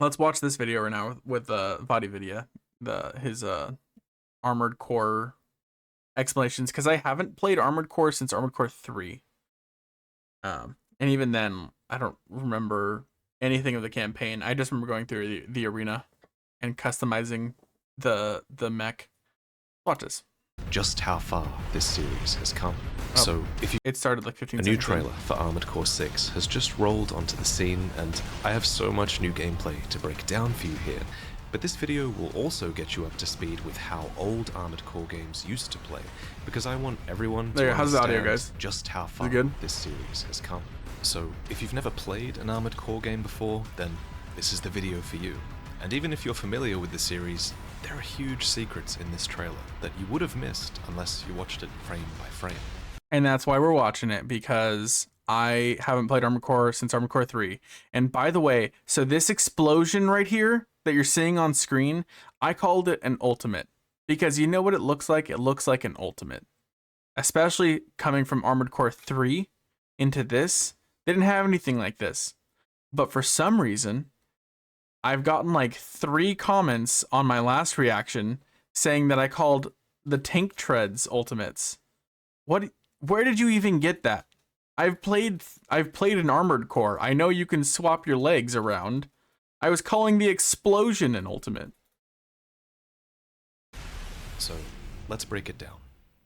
Let's watch this video right now with Vadi Vidya, his Armored Core explanations, because I haven't played Armored Core since Armored Core 3. And even then, I don't remember anything of the campaign. I just remember going through the arena and customizing the mech. Watch this. Just how far this series has come. So, if you It started like 15 a seconds new trailer for Armored Core 6 has just rolled onto the scene, and I have so much new gameplay to break down for you here. But this video will also get you up to speed with how old Armored Core games used to play, because I want everyone to How's the understand audio, guys? just how far good? this series has come. So, if you've never played an Armored Core game before, then this is the video for you. And even if you're familiar with the series, there are huge secrets in this trailer that you would have missed unless you watched it frame by frame. And that's why we're watching it, because I haven't played Armored Core since Armored Core 3. And by the way, so this explosion right here that you're seeing on screen, I called it an ultimate. Because you know what it looks like? It looks like an ultimate. Especially coming from Armored Core 3 into this, they didn't have anything like this. But for some reason, I've gotten like 3 comments on my last reaction saying that I called the tank treads ultimates. Where did you even get that? I've played an Armored Core. I know you can swap your legs around. I was calling the explosion an ultimate. So, let's break it down,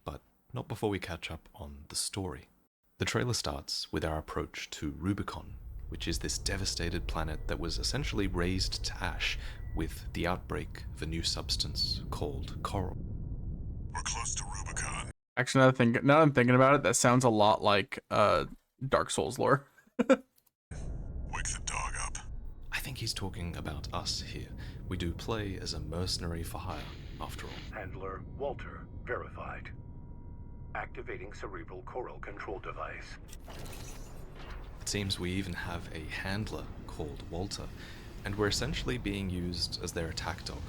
but not before we catch up on the story. The trailer starts with our approach to Rubicon, which is this devastated planet that was essentially razed to ash with the outbreak of a new substance called coral. We're close to Rubicon. Actually, now that I'm thinking about it, that sounds a lot like Dark Souls lore. Wake the dog up. I think he's talking about us here. We do play as a mercenary for hire, after all. Handler Walter verified. Activating cerebral coral control device. It seems we even have a handler called Walter, and we're essentially being used as their attack dog.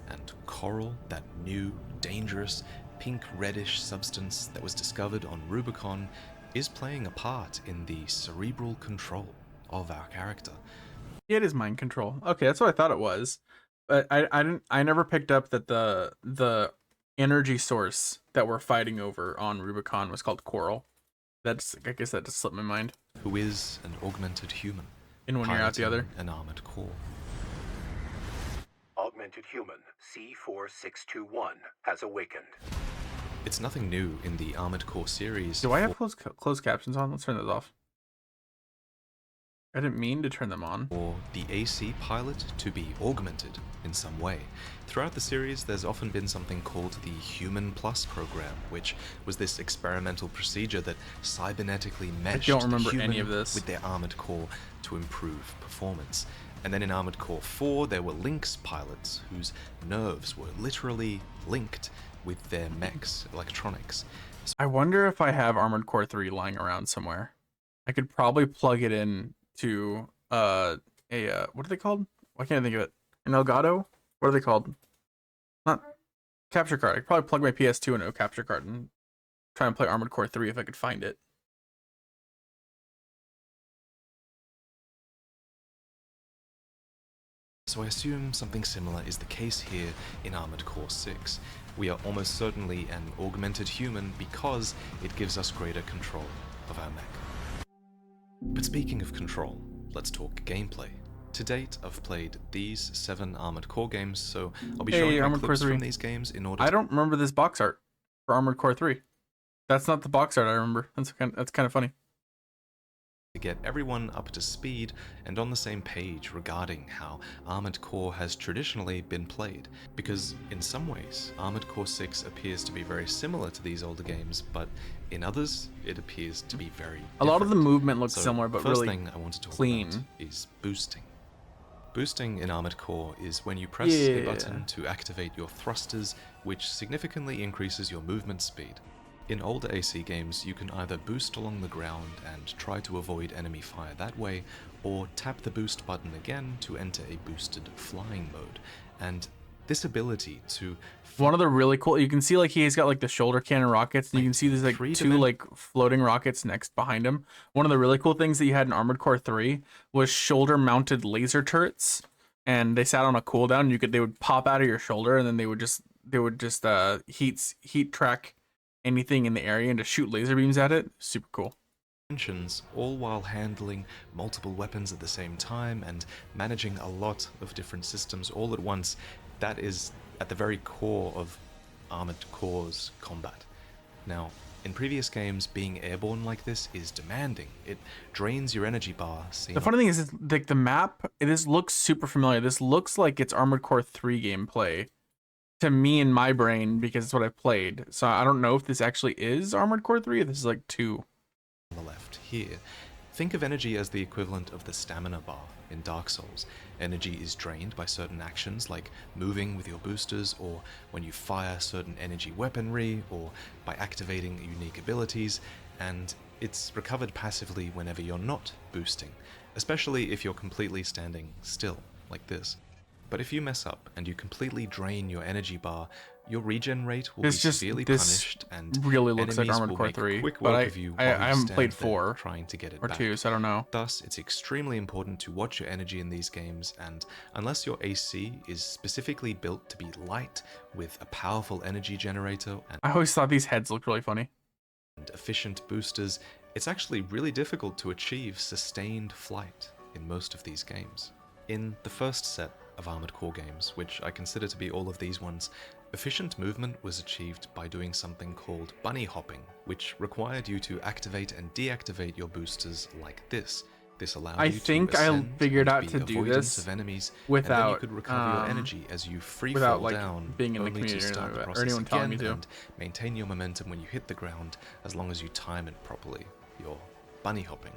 And coral, that new, dangerous, pink-reddish substance that was discovered on Rubicon, is playing a part in the cerebral control of our character. It is mind control. Okay, that's what I thought it was. But I never picked up that the energy source that we're fighting over on Rubicon was called coral. I guess that just slipped my mind. Who is an augmented human. In one ear out the other. piloting an armored core. Augmented human C4621 has awakened. It's nothing new in the Armored Core series. Do I have closed captions on? Let's turn those off. I didn't mean to turn them on. For the AC pilot to be augmented in some way. Throughout the series, there's often been something called the Human Plus program, which was this experimental procedure that cybernetically meshed the human any of this. with their armored core to improve performance. And then in Armored Core 4, there were Lynx pilots whose nerves were literally linked with their mech's electronics. I wonder if I have Armored Core 3 lying around somewhere. I could probably plug it in to what are they called? Why can't I think of it? An Elgato? What are they called? Not capture card. I could probably plug my PS2 into a capture card and try and play Armored Core 3 if I could find it. So I assume something similar is the case here in Armored Core 6. We are almost certainly an augmented human because it gives us greater control of our mech. But speaking of control, let's talk gameplay. To date, I've played these 7 Armored Core games, so I'll be showing you clips from these games in order I don't remember this box art for Armored Core 3. That's not the box art I remember. That's kind of funny. to get everyone up to speed and on the same page regarding how Armored Core has traditionally been played, because in some ways Armored Core 6 appears to be very similar to these older games, but in others it appears to be very different. A lot of the movement looks similar, but first really thing I want to talk clean about is boosting. Boosting in Armored Core is when you press a button to activate your thrusters, which significantly increases your movement speed. In older AC games, you can either boost along the ground and try to avoid enemy fire that way, or tap the boost button again to enter a boosted flying mode. And this ability to... One of the really cool, you can see like he's got like the shoulder cannon rockets, and you can see there's like two like floating rockets next behind him. One of the really cool things that you had in Armored Core 3 was shoulder mounted laser turrets, and they sat on a cooldown. They would pop out of your shoulder, and then they would just heat track anything in the area and just shoot laser beams at it. Super cool. All while handling multiple weapons at the same time and managing a lot of different systems all at once. That is at the very core of Armored Core's combat. Now, in previous games, being airborne like this is demanding. It drains your energy bar. The funny thing is, like, the map, this looks super familiar. This looks like it's Armored Core 3 gameplay to me in my brain because it's what I've played. So I don't know if this actually is Armored Core 3 or this is like 2. On the left here. Think of energy as the equivalent of the stamina bar in Dark Souls. Energy is drained by certain actions like moving with your boosters, or when you fire certain energy weaponry, or by activating unique abilities, and it's recovered passively whenever you're not boosting, especially if you're completely standing still, like this. But if you mess up and you completely drain your energy bar, your regen rate will be severely punished, and really looks like enemies Armored will Core make 3, quick but work of you while I you haven't stand played there 4 trying to get it or back. 2, so I don't know. Thus, it's extremely important to watch your energy in these games, and unless your AC is specifically built to be light with a powerful energy generator I always thought these heads looked really funny. and efficient boosters, it's actually really difficult to achieve sustained flight in most of these games. In the first set of Armored Core games, which I consider to be all of these ones, efficient movement was achieved by doing something called bunny hopping, which required you to activate and deactivate your boosters like this. This allowed you to ascend figured and out be to do avoidance this of enemies, without, and then you could recover your energy as you free without, fall like, down, being in the only community to or start the anything, or process anyone telling again me to. and maintain your momentum when you hit the ground, as long as you time it properly. Your bunny hopping.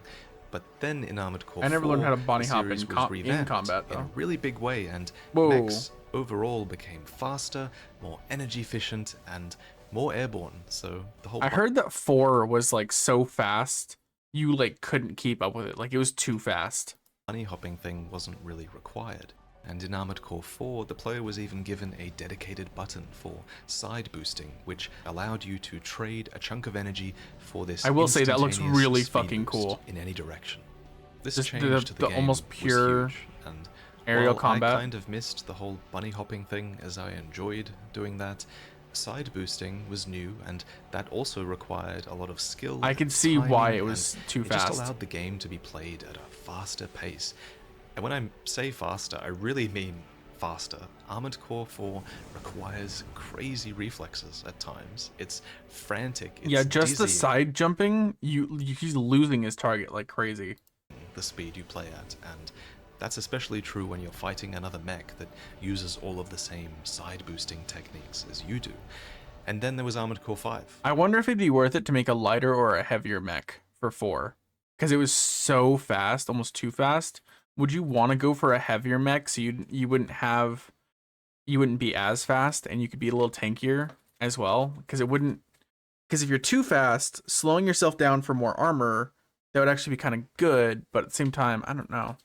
But then in Armored Core I never 4, learned how to bunny the hop series in was revamped combat, in a though. really big way, and Whoa. mechs overall became faster, more energy efficient, and more airborne. So the whole I heard that 4 was like so fast you like couldn't keep up with it. Like it was too fast. bunny hopping thing wasn't really required. And in Armored Core 4, the player was even given a dedicated button for side boosting, which allowed you to trade a chunk of energy for this. I will say that looks instantaneous really speed fucking boost cool. in any direction. This Just change to the game almost pure was huge, and aerial while combat. I kind of missed the whole bunny hopping thing, as I enjoyed doing that. Side boosting was new, and that also required a lot of skill. I could see timing, why it was and too it fast. just allowed the game to be played at a faster pace. And when I say faster, I really mean faster. Armored Core 4 requires crazy reflexes at times. It's frantic. It's Yeah, just the dizzying, side jumping, he's losing his target like crazy. the speed you play at, and that's especially true when you're fighting another mech that uses all of the same side boosting techniques as you do. And then there was Armored Core 5. I wonder if it'd be worth it to make a lighter or a heavier mech for 4, because it was so fast, almost too fast. Would you want to go for a heavier mech so you wouldn't be as fast and you could be a little tankier as well? Because if you're too fast, slowing yourself down for more armor, that would actually be kind of good. But at the same time, I don't know.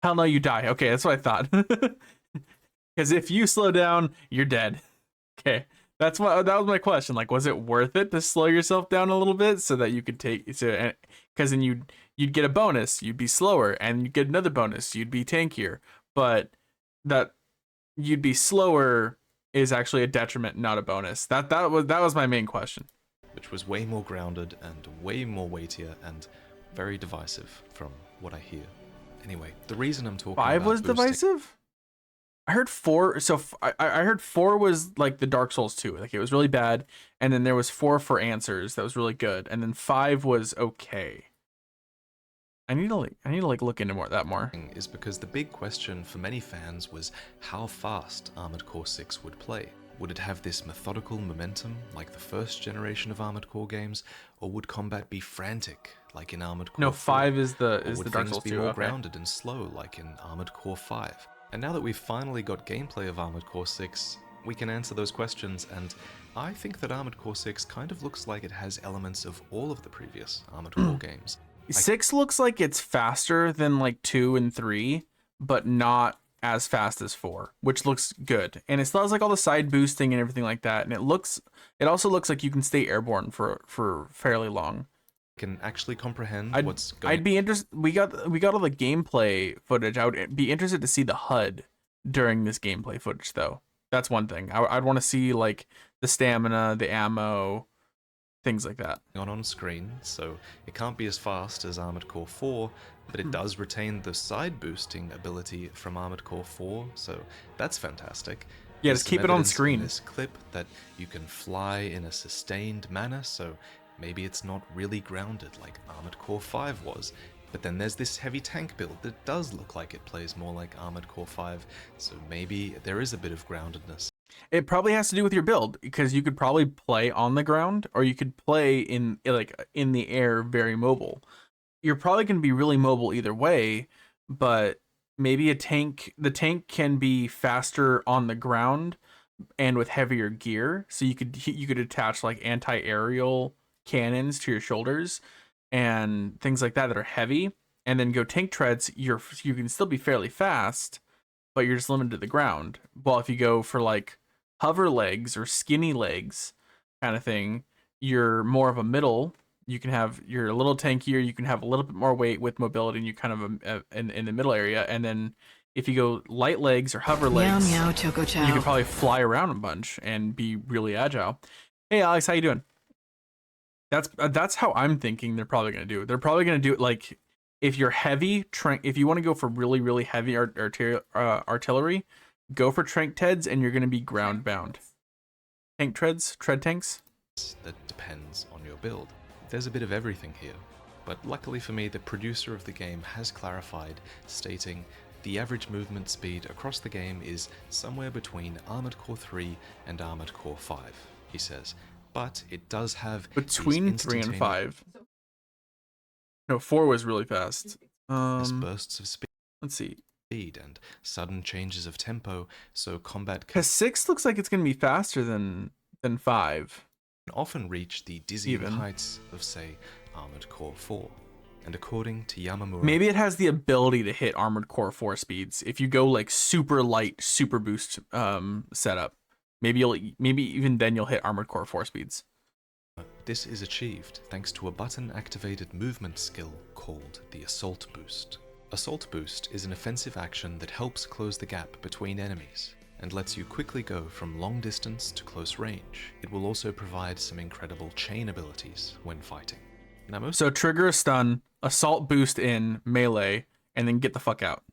Hell no, you die. Okay, that's what I thought. Because if you slow down, you're dead. Okay, that was my question. Like, was it worth it to slow yourself down a little bit so that you could because then you'd get a bonus, you'd be slower, and you'd get another bonus, you'd be tankier. But that you'd be slower is actually a detriment, not a bonus. That was my main question. Which was way more grounded and way more weightier and very divisive from what I hear. Anyway, the reason I'm talking 5 about was boosting, divisive? I heard 4. So I heard 4 was like the Dark Souls 2. Like it was really bad, and then there was 4 for Answers that was really good, and then 5 was okay. I need to look into that more. is because the big question for many fans was how fast Armored Core 6 would play. Would it have this methodical momentum like the first generation of Armored Core games, or would combat be frantic like in Armored Core 4? No, 5 is the Or would Dark things Souls be 2. more Okay. grounded and slow like in Armored Core 5? And now that we've finally got gameplay of Armored Core 6, we can answer those questions, and I think that Armored Core 6 kind of looks like it has elements of all of the previous Armored Core games. 6 looks like it's faster than like 2 and 3, but not as fast as 4, which looks good. And it still has like all the side boosting and everything like that. And it also looks like you can stay airborne for fairly long. Can actually comprehend what's going I'd be interested. We got all the gameplay footage. I would be interested to see the HUD during this gameplay footage, though. That's one thing. I'd want to see like the stamina, the ammo, things like that. On screen, so it can't be as fast as Armored Core 4, but it does retain the side boosting ability from Armored Core 4, so that's fantastic. Yeah, There's just some keep it on evidence in screen. this clip that you can fly in a sustained manner, so maybe it's not really grounded like Armored Core 5 was. But then there's this heavy tank build that does look like it plays more like Armored Core 5, so maybe there is a bit of groundedness. It probably has to do with your build, because you could probably play on the ground, or you could play in the air, very mobile. You're probably going to be really mobile either way, but maybe the tank can be faster on the ground and with heavier gear, so you could attach like anti-aerial cannons to your shoulders and things like that are heavy, and then go tank treads. You can still be fairly fast, but you're just limited to the ground. Well, if you go for like hover legs or skinny legs kind of thing, you're more of a middle. You're a little tankier, you can have a little bit more weight with mobility, and you kind of in the middle area. And then if you go light legs or hover legs, Meow, meow, choco chow. you could probably fly around a bunch and be really agile. Hey Alex, how you doing? That's how I'm thinking they're probably gonna do it. They're probably gonna do it like, if you're heavy, if you want to go for really, really heavy artillery, go for trank teds, and you're gonna be ground bound. Tank tread tanks. That depends on your build. There's a bit of everything here, but luckily for me, the producer of the game has clarified, stating the average movement speed across the game is somewhere between Armored Core 3 and Armored Core 5, he says. But it does have between 3 and 5. No, 4 was really fast. Bursts of speed. Let's see. And sudden changes of tempo, so combat because 6 looks like it's gonna be faster than 5. Can often reach the dizzying heights of, say, Armored Core 4. And according to Yamamura, maybe it has the ability to hit Armored Core 4 speeds if you go like super light, super boost setup. Maybe even then you'll hit Armored Core 4 speeds. This is achieved thanks to a button-activated movement skill called the Assault Boost. Assault Boost is an offensive action that helps close the gap between enemies and lets you quickly go from long distance to close range. It will also provide some incredible chain abilities when fighting. Now, so trigger a stun, Assault Boost in melee, and then get the fuck out.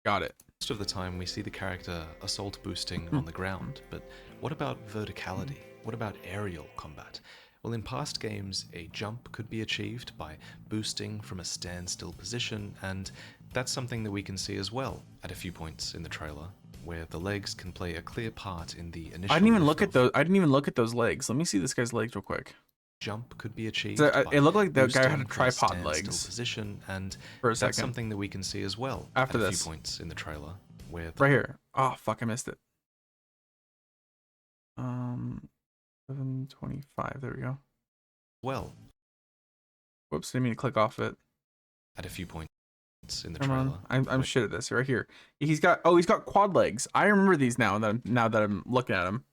Got it. Most of the time we see the character assault boosting on the ground, but what about verticality? What about aerial combat? Well, in past games, a jump could be achieved by boosting from a standstill position, and that's something that we can see as well at a few points in the trailer, where the legs can play a clear part in the initial. I didn't even look at those legs. Let me see this guy's legs real quick. Jump could be achieved. So, it looked like the guy had a boosting from tripod standstill legs position, and for a that's second. something that we can see as well After at a this. few points in the trailer, where right here. Oh fuck, I missed it. 725. There we go. well Whoops, didn't mean to click off it. at a few points in the Come trailer. on, I'm shit at this. Right here. He's got quad legs. I remember these now that I'm looking at him.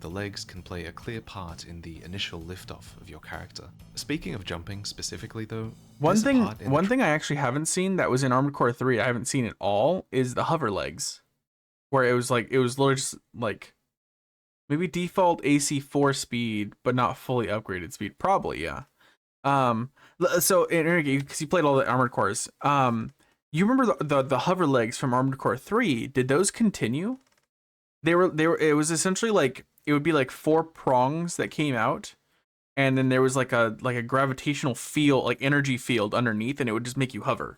The legs can play a clear part in the initial liftoff of your character. Speaking of jumping specifically, though, One thing I actually haven't seen that was in Armored Core 3, I haven't seen at all, is the hover legs, where it was literally just like maybe default AC 4 speed, but not fully upgraded speed. Probably, yeah. So Enrique, because you played all the Armored Cores, you remember the hover legs from Armored Core 3? Did those continue? They were. It was essentially like, it would be like 4 prongs that came out, and then there was like a gravitational field, like energy field underneath, and it would just make you hover.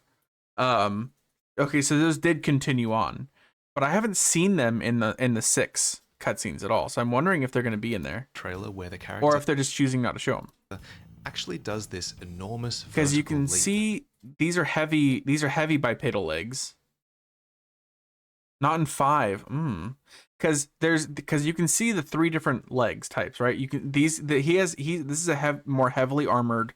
Okay, so those did continue on, but I haven't seen them in the 6 cutscenes at all. So I'm wondering if they're going to be in there, trailer where the character, or if they're just choosing not to show them. Actually does this enormous, because you can leap. see these are heavy bipedal legs. Not in 5. Because you can see the 3 different legs types, right? You can this is a more heavily armored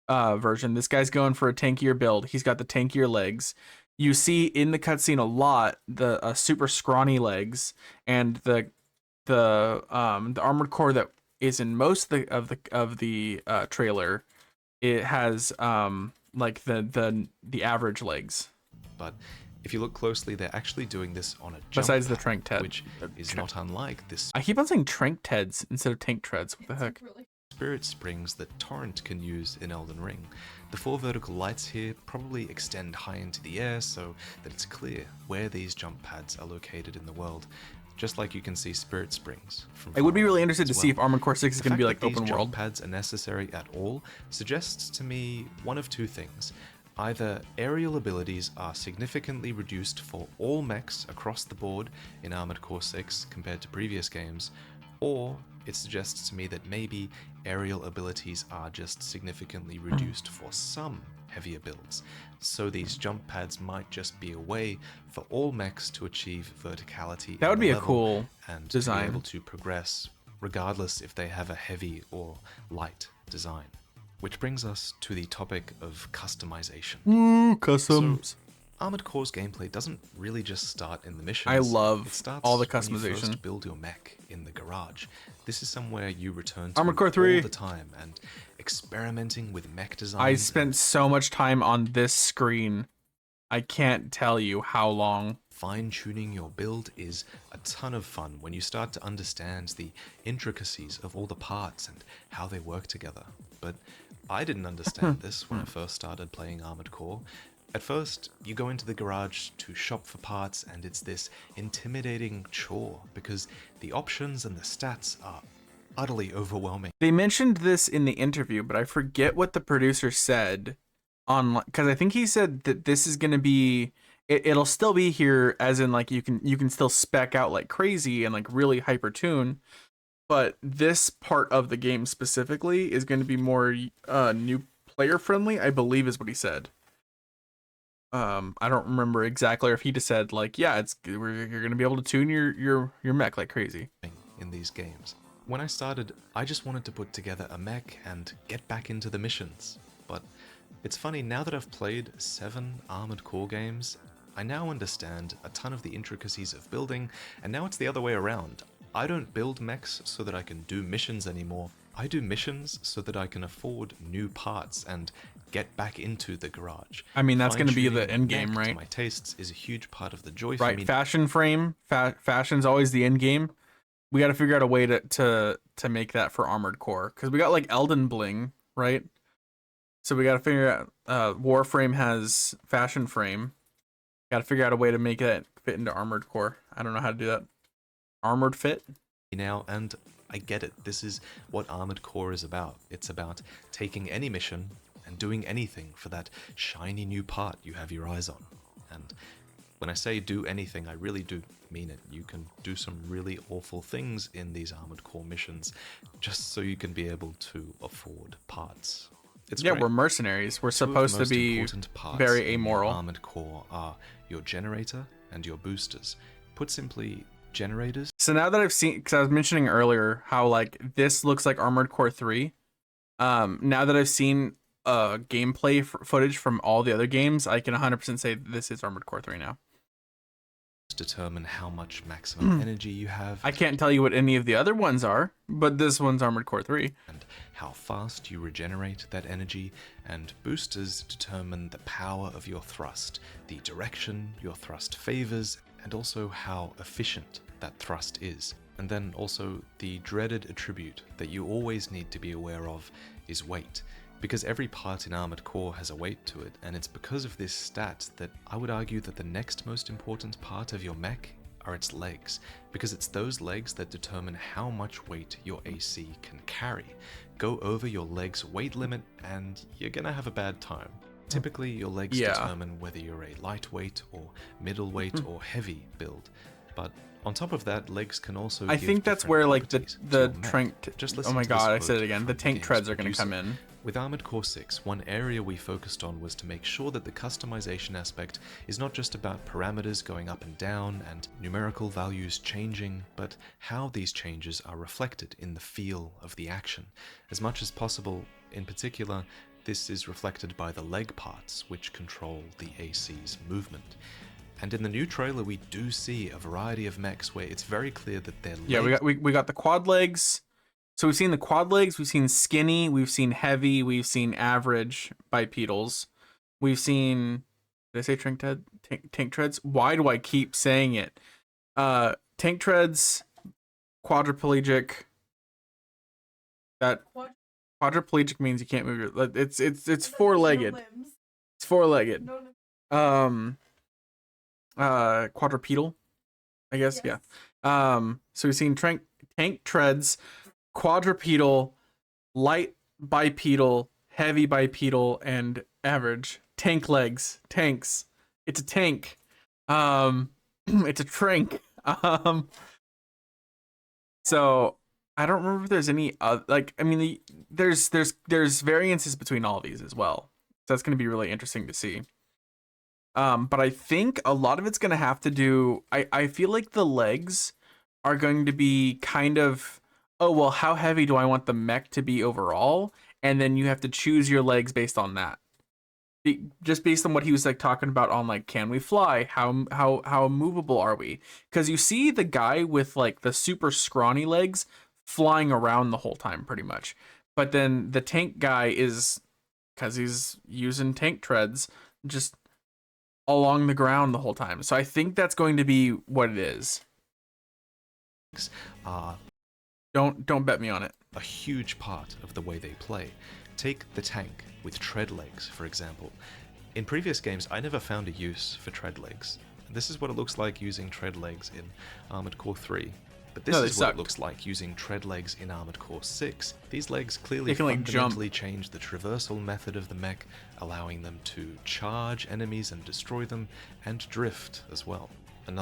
version. This guy's going for a tankier build. He's got the tankier legs. You see in the cutscene a lot the super scrawny legs, and the Armored Core that is in most of the trailer. It has like the average legs. But If you look closely, they're actually doing this on a jump Besides the pad, Trank Ted. which is not unlike this I keep on saying Trank Teds instead of Tank Treads. What the heck? spirit springs that Torrent can use in Elden Ring. The 4 vertical lights here probably extend high into the air so that it's clear where these jump pads are located in the world, just like you can see spirit springs from I would be far really away interested to as see if well. Armored Core 6 is The going to be fact like that open these world. jump pads are necessary at all suggests to me one of two things. Either aerial abilities are significantly reduced for all mechs across the board in Armored Core 6 compared to previous games, or it suggests to me that maybe aerial abilities are just significantly reduced for some heavier builds. So these jump pads might just be a way for all mechs to achieve verticality. That would in be the a level cool and design. to be able to progress regardless if they have a heavy or light design. Which brings us to the topic of customization. Ooh, customs. Armored Core's gameplay doesn't really just start in the missions. I love it starts all the when you customization. first build your mech in the garage. This is somewhere you return to Armored Core 3. all the time and experimenting with mech design. I spent so much time on this screen. I can't tell you how long. Fine-tuning your build is a ton of fun when you start to understand the intricacies of all the parts and how they work together. But I didn't understand this when I first started playing Armored Core. At first, you go into the garage to shop for parts and it's this intimidating chore because the options and the stats are utterly overwhelming. They mentioned this in the interview, but I forget what the producer said on, because I think he said that this is going to be it'll still be here, as in like you can still spec out like crazy and like really hyper tune, but this part of the game specifically is going to be more new player friendly, I believe is what he said. I don't remember exactly, or if he just said like, yeah, you're going to be able to tune your mech like crazy In these games. When I started, I just wanted to put together a mech and get back into the missions. But it's funny, now that I've played 7 Armored Core games, I now understand a ton of the intricacies of building, and now it's the other way around. I don't build mechs so that I can do missions anymore. I do missions so that I can afford new parts and get back into the garage. I mean, that's going to be the Fine-tuning end mech game, to right? my tastes is a huge part of the joy for Right, me. fashion frame, fashion's always the end game. We got to figure out a way to make that for Armored Core, because we got like Elden Bling, right? So we got to figure out Warframe has fashion frame. Got to figure out a way to make that fit into Armored Core. I don't know how to do that. Armored fit? Now, and I get it. This is what Armored Core is about. It's about taking any mission and doing anything for that shiny new part you have your eyes on. And when I say do anything, I really do mean it. You can do some really awful things in these Armored Core missions just so you can be able to afford parts. It's Yeah, great. we're mercenaries. We're Two of the supposed to most be important parts very in amoral. Armored Core are your generator and your boosters. Put simply, generators. So now that I've seen, because I was mentioning earlier how like this looks like Armored Core 3. Now that I've seen gameplay footage from all the other games, I can 100% say this is Armored Core 3 now. Determine how much maximum energy you have. I can't tell you what any of the other ones are, but this one's Armored Core 3. And how fast you regenerate that energy, and boosters determine the power of your thrust, the direction your thrust favors, and also how efficient that thrust is. And then also the dreaded attribute that you always need to be aware of is weight, because every part in Armored Core has a weight to it, and it's because of this stat that I would argue that the next most important part of your mech are its legs, because it's those legs that determine how much weight your AC can carry. Go over your leg's weight limit and you're gonna have a bad time. Typically, your legs determine whether you're a lightweight or middleweight or heavy build, but on top of that, legs can also I give think that's different where like properties to the your mech. trank. Just Oh listen my to this god, I said quote it again. from The tank game's treads are going to producer. come in. With Armored Core 6, one area we focused on was to make sure that the customization aspect is not just about parameters going up and down and numerical values changing, but how these changes are reflected in the feel of the action. As much as possible, in particular, this is reflected by the leg parts, which control the AC's movement. And in the new trailer, we do see a variety of mechs where it's very clear that their legs... Yeah, we got the quad legs. So we've seen the quad legs, we've seen skinny, we've seen heavy, we've seen average bipedals. We've seen Did I say tank treads? Why do I keep saying it? Tank treads, quadriplegic. That quadriplegic means you can't move your. It's four-legged. It's four-legged. Quadrupedal, I guess. Yes. Yeah. So we've seen tank treads, quadrupedal, light bipedal, heavy bipedal, and average. Tank legs, tanks. It's a tank. It's a trank. So I don't remember if there's any like, I mean, there's variances between all of these as well. So that's going to be really interesting to see. But I think a lot of it's going to have to do, I feel like the legs are going to be kind of, oh, well, how heavy do I want the mech to be overall? And then you have to choose your legs based on that. Just based on what he was like talking about on like, can we fly? How movable are we? Because you see the guy with like the super scrawny legs flying around the whole time pretty much. But then the tank guy is, because he's using tank treads, just along the ground the whole time. So I think that's going to be what it is. Don't bet me on it. A huge part of the way they play. Take the tank with tread legs, for example. In previous games, I never found a use for tread legs. This is what it looks like using tread legs in Armored Core 3. But this is what it looks like using tread legs in Armored Core 6. These legs clearly fundamentally change the traversal method of the mech, allowing them to charge enemies and destroy them, and drift as well.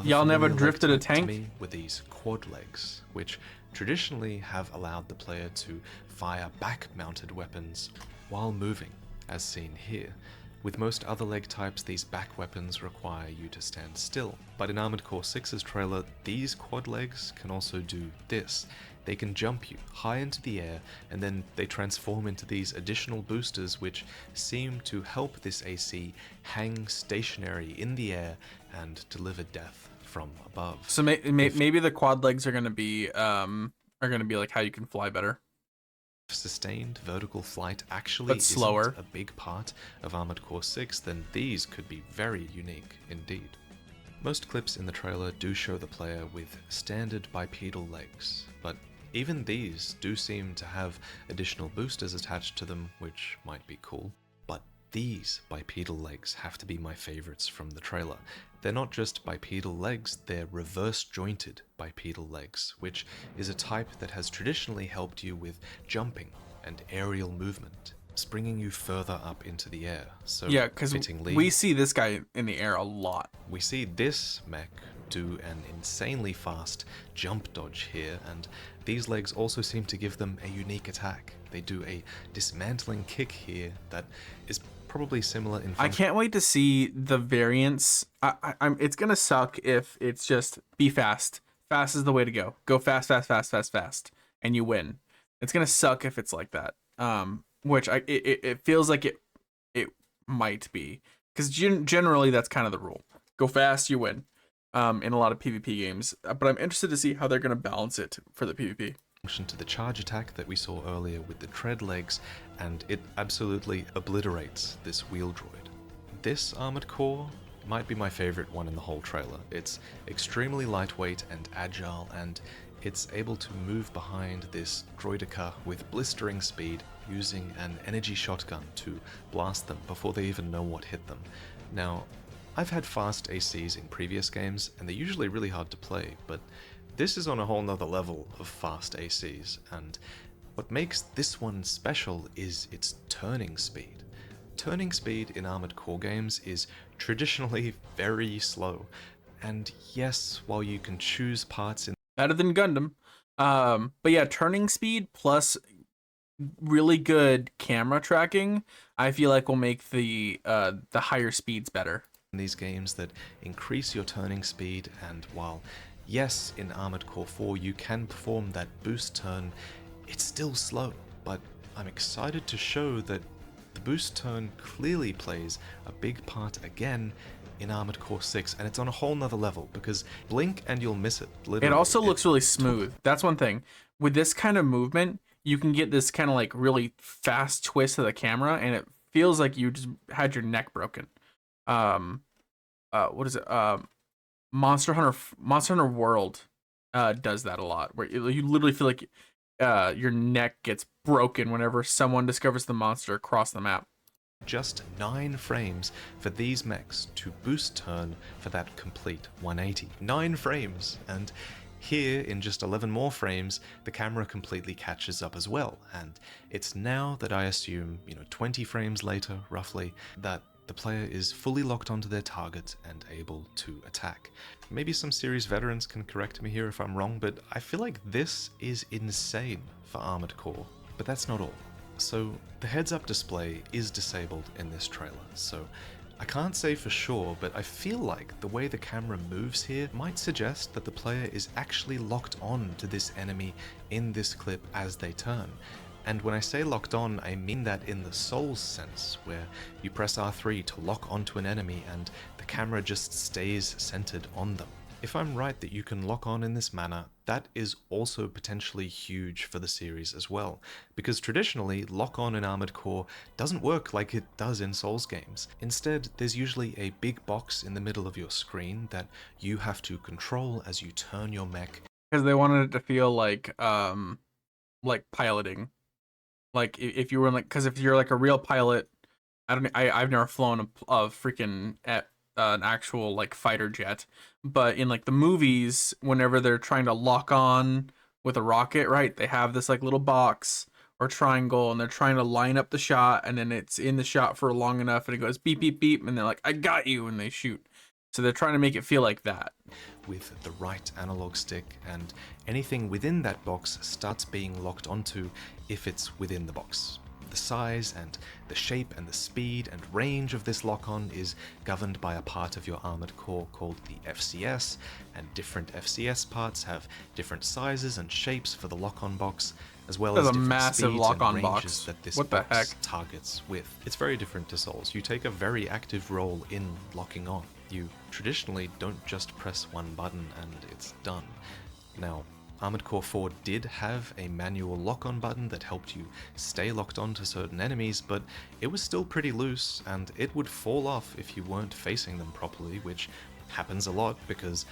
Y'all never drifted a tank? To me were these quad legs, which traditionally have allowed the player to fire back-mounted weapons while moving, as seen here. With most other leg types, these back weapons require you to stand still. But in Armored Core 6's trailer, these quad legs can also do this. They can jump you high into the air, and then they transform into these additional boosters which seem to help this AC hang stationary in the air and deliver death from above. So maybe the quad legs are gonna be like how you can fly better. Sustained vertical flight actually isn't a big part of Armored Core 6, then these could be very unique indeed. Most clips in the trailer do show the player with standard bipedal legs, but even these do seem to have additional boosters attached to them, which might be cool. But these bipedal legs have to be my favorites from the trailer. They're not just bipedal legs, they're reverse-jointed bipedal legs, which is a type that has traditionally helped you with jumping and aerial movement, springing you further up into the air. So yeah, because we see this guy in the air a lot. We see this mech do an insanely fast jump dodge here, and these legs also seem to give them a unique attack. They do a dismantling kick here that is probably similar in function. I can't wait to see the variants. It's gonna suck if it's just be fast. Fast is the way to go. Go fast, and you win. It's gonna suck if it's like that. Which it feels like it might be, because generally that's kind of the rule. Go fast, you win. In a lot of PvP games, but I'm interested to see how they're gonna balance it for the PvP. To the charge attack that we saw earlier with the tread legs, and it absolutely obliterates this wheel droid. This Armored Core might be my favorite one in the whole trailer. It's extremely lightweight and agile, and it's able to move behind this droidica with blistering speed, using an energy shotgun to blast them before they even know what hit them. Now, I've had fast ACs in previous games, and they're usually really hard to play, but this is on a whole nother level of fast ACs, and what makes this one special is its turning speed. Turning speed in Armored Core games is traditionally very slow, and yes, while you can choose parts in better than Gundam, but yeah, turning speed plus really good camera tracking, I feel like will make the higher speeds better. These games that increase your turning speed, and while yes, in Armored Core 4 you can perform that boost turn, it's still slow, but I'm excited to show that the boost turn clearly plays a big part again in Armored Core 6, and it's on a whole nother level, because blink and you'll miss it. Literally. It also looks really smooth. That's one thing. With this kind of movement, you can get this kind of like really fast twist of the camera, and it feels like you just had your neck broken. what is it? Monster Hunter World does that a lot, where you literally feel like your neck gets broken whenever someone discovers the monster across the map. Just 9 frames for these mechs to boost turn for that complete 180. 9 frames, and here in just 11 more frames, the camera completely catches up as well, and it's now that I assume, 20 frames later, roughly, that the player is fully locked onto their target and able to attack. Maybe some series veterans can correct me here if I'm wrong, but I feel like this is insane for Armored Core. But that's not all. So the heads-up display is disabled in this trailer, so I can't say for sure, but I feel like the way the camera moves here might suggest that the player is actually locked on to this enemy in this clip as they turn. And when I say locked on, I mean that in the Souls sense, where you press R3 to lock onto an enemy and the camera just stays centered on them. If I'm right that you can lock on in this manner, that is also potentially huge for the series as well, because traditionally, lock-on in Armored Core doesn't work like it does in Souls games. Instead, there's usually a big box in the middle of your screen that you have to control as you turn your mech. Because they wanted it to feel like piloting. Like if you were because if you're like a real pilot, I've never flown a freaking an actual like fighter jet, but in like the movies, whenever they're trying to lock on with a rocket, right, they have this like little box or triangle and they're trying to line up the shot, and then it's in the shot for long enough and it goes beep beep beep and they're like, I got you, and they shoot. So they're trying to make it feel like that. With the right analog stick, and anything within that box starts being locked onto if it's within the box. The size and the shape and the speed and range of this lock-on is governed by a part of your Armored Core called the FCS, and different FCS parts have different sizes and shapes for the lock-on box, as well as different massive speeds lock-on and ranges box. that this What the box heck? targets with. It's very different to Souls. You take a very active role in locking on. You traditionally don't just press one button and it's done. Now, Armored Core 4 did have a manual lock-on button that helped you stay locked on to certain enemies, but it was still pretty loose, and it would fall off if you weren't facing them properly, which happens a lot because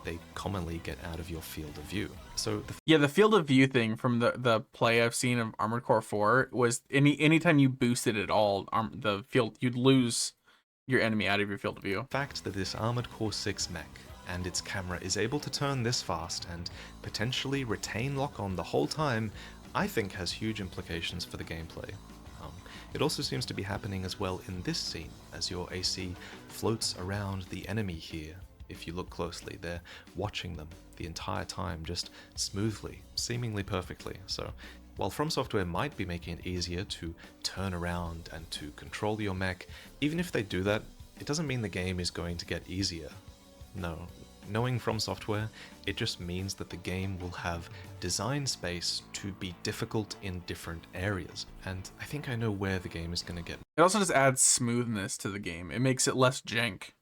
they commonly get out of your field of view. So the field of view thing from the play I've seen of Armored Core 4 was anytime you boosted it all, the field, you'd lose your enemy out of your field of view. The fact that this Armored Core 6 mech and its camera is able to turn this fast and potentially retain lock-on the whole time, I think has huge implications for the gameplay. It also seems to be happening as well in this scene, as your AC floats around the enemy here. If you look closely, they're watching them the entire time, just smoothly, seemingly perfectly. So, while From Software might be making it easier to turn around and to control your mech, even if they do that, it doesn't mean the game is going to get easier. No. Knowing From Software, it just means that the game will have design space to be difficult in different areas. And I think I know where the game is going to get It also just adds smoothness to the game. It makes it less jank.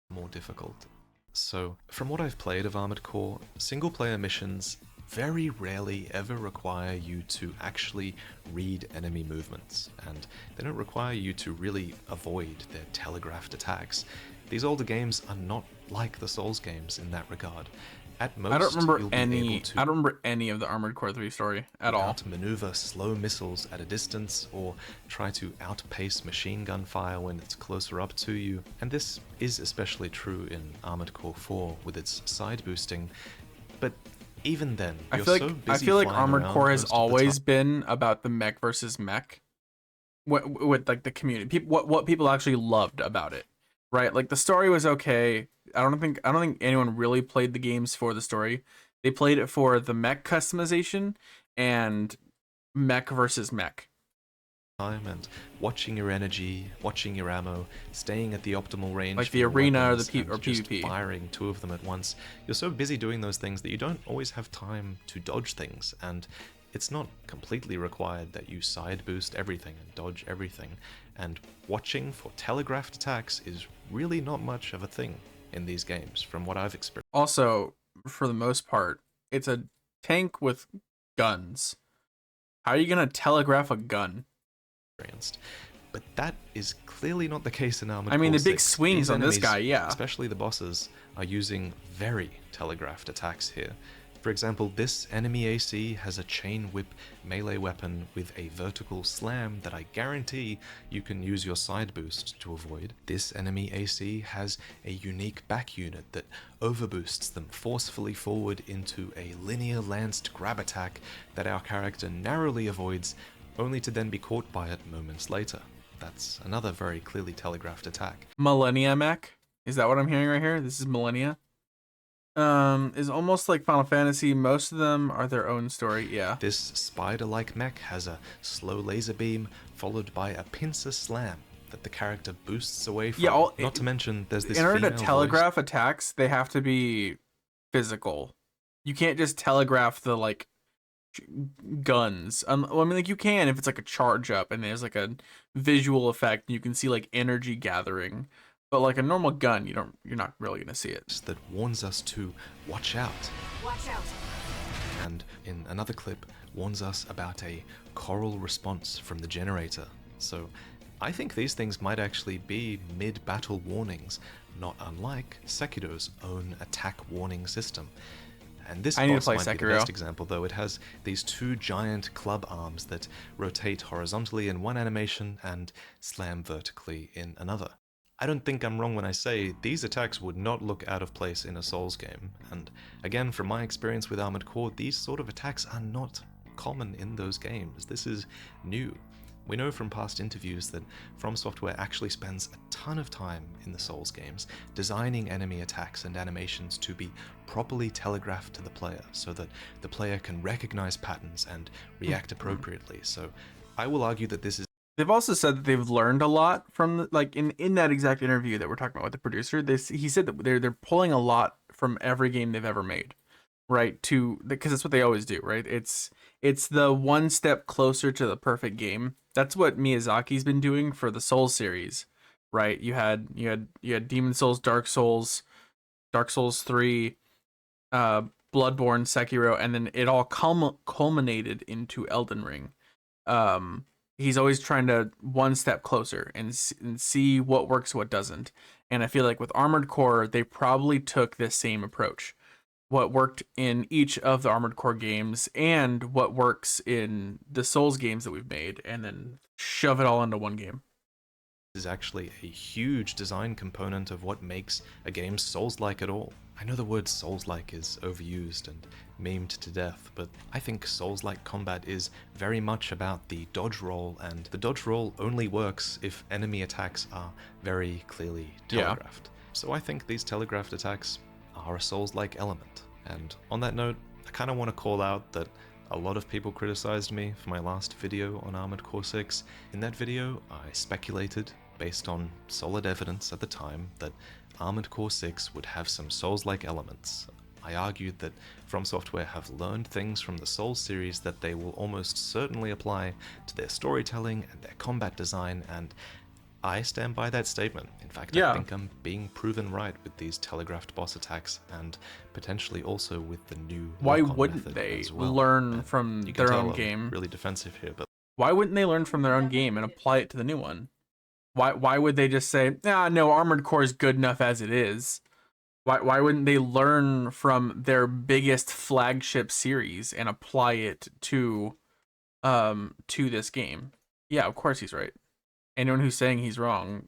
more difficult. So, from what I've played of Armored Core, single-player missions very rarely ever require you to actually read enemy movements, and they don't require you to really avoid their telegraphed attacks. These older games are not like the Souls games in that regard. At most, I don't you'll be remember able to I don't remember any of the Armored Core 3 story at all. maneuver slow missiles at a distance, or try to outpace machine gun fire when it's closer up to you. And this is especially true in Armored Core 4 with its side boosting. But even then, I feel like flying Armored around Core has most of the always time. been about the mech versus mech. With like the community, what people actually loved about it, right? Like the story was okay. I don't think anyone really played the games for the story. They played it for the mech customization and mech versus mech. Time and watching your energy, watching your ammo, staying at the optimal range, Like for the your arena or weapons, the and just PvP. firing 2 of them at once. You're so busy doing those things that you don't always have time to dodge things, and it's not completely required that you side boost everything and dodge everything. And watching for telegraphed attacks is really not much of a thing in these games, from what I've experienced. Also, for the most part, it's a tank with guns. How are you gonna telegraph a gun? But that is clearly not the case in Armored I mean, Core the big 6. swings These on this enemies, guy, yeah. especially the bosses, are using very telegraphed attacks here. For example, this enemy AC has a chain whip melee weapon with a vertical slam that I guarantee you can use your side boost to avoid. This enemy AC has a unique back unit that overboosts them forcefully forward into a linear lanced grab attack that our character narrowly avoids, only to then be caught by it moments later. That's another very clearly telegraphed attack. Millennia Mech? Is that what I'm hearing right here? This is Millennia? Is almost like Final Fantasy. Most of them are their own story, yeah. This spider-like mech has a slow laser beam followed by a pincer slam that the character boosts away from. Yeah, Not to mention there's this in order to female telegraph voice. attacks, they have to be physical. You can't just telegraph the like guns. Well, I mean, like you can if it's like a charge up and there's like a visual effect. And you can see like energy gathering, but like a normal gun, you're not really gonna see it. That warns us to watch out. Watch out. And in another clip warns us about a choral response from the generator. So I think these things might actually be mid-battle warnings, not unlike Sekiro's own attack warning system. And this I need to boss play might be the Sekiro. best example, though. It has these two giant club arms that rotate horizontally in one animation and slam vertically in another. I don't think I'm wrong when I say these attacks would not look out of place in a Souls game, and again, from my experience with Armored Core, these sort of attacks are not common in those games. This is new. We know from past interviews that From Software actually spends a ton of time in the Souls games designing enemy attacks and animations to be properly telegraphed to the player so that the player can recognize patterns and react appropriately. So I will argue that this is They've also said that they've learned a lot from like in that exact interview that we're talking about with the producer. He said that they're pulling a lot from every game they've ever made, right? Because that's what they always do, right? It's the one step closer to the perfect game. That's what Miyazaki's been doing for the Souls series, right? You had Demon Souls, Dark Souls 3, Bloodborne, Sekiro, and then it all culminated into Elden Ring. He's always trying to one step closer and see what works, what doesn't. And I feel like with Armored Core, they probably took this same approach. What worked in each of the Armored Core games and what works in the Souls games that we've made, and then shove it all into one game. is actually a huge design component of what makes a game Souls-like at all. I know the word Souls-like is overused and memed to death, but I think Souls-like combat is very much about the dodge roll, and the dodge roll only works if enemy attacks are very clearly telegraphed. So I think these telegraphed attacks are a Souls-like element. And on that note, I kind of want to call out that a lot of people criticized me for my last video on Armored Core 6. In that video, I speculated, based on solid evidence at the time, that Armored Core 6 would have some Souls-like elements. I argued that From Software have learned things from the Souls series that they will almost certainly apply to their storytelling and their combat design, and I stand by that statement. In fact, I think I'm being proven right with these telegraphed boss attacks, and potentially also with the new Why lock-on wouldn't method they as well. learn And from you can their tell own I'm game? really defensive here, but Why wouldn't they learn from their own game and apply it to the new one? Why would they just say, no, Armored Core is good enough as it is? Why wouldn't they learn from their biggest flagship series and apply it to this game? Yeah, of course he's right. Anyone who's saying he's wrong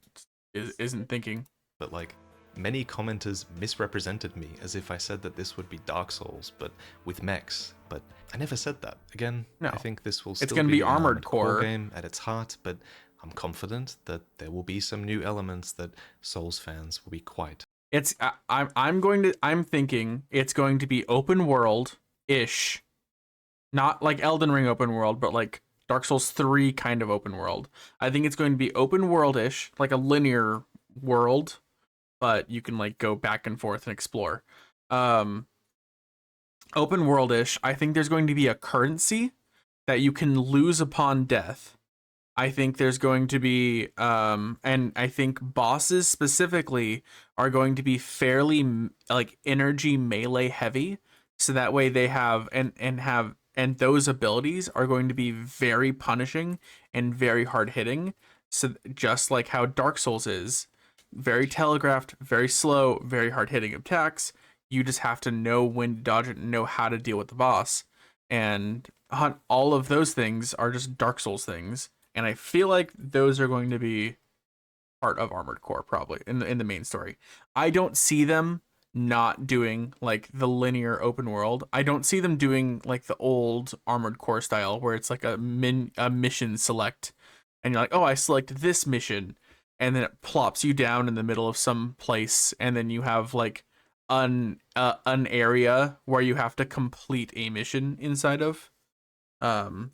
isn't thinking. But like, many commenters misrepresented me as if I said that this would be Dark Souls, but with mechs. But I never said that. Again, No. I think this will still It's gonna be an Armored Core game at its heart, but I'm confident that there will be some new elements that Souls fans will be quite. I'm thinking it's going to be open world ish, not like Elden Ring open world, but like Dark Souls 3 kind of open world. I think it's going to be open world ish, like a linear world, but you can like go back and forth and explore. Open world ish. I think there's going to be a currency that you can lose upon death. I think there's going to be, and I think bosses specifically are going to be fairly like energy melee heavy, so that way they have and those abilities are going to be very punishing and very hard hitting. So just like how Dark Souls is, very telegraphed, very slow, very hard hitting attacks. You just have to know when to dodge it and know how to deal with the boss. And all of those things are just Dark Souls things. And I feel like those are going to be part of Armored Core probably in the main story. I don't see them not doing like the linear open world. I don't see them doing like the old Armored Core style where it's like a mission select and you're like, "Oh, I select this mission." And then it plops you down in the middle of some place and then you have like an area where you have to complete a mission inside of. Um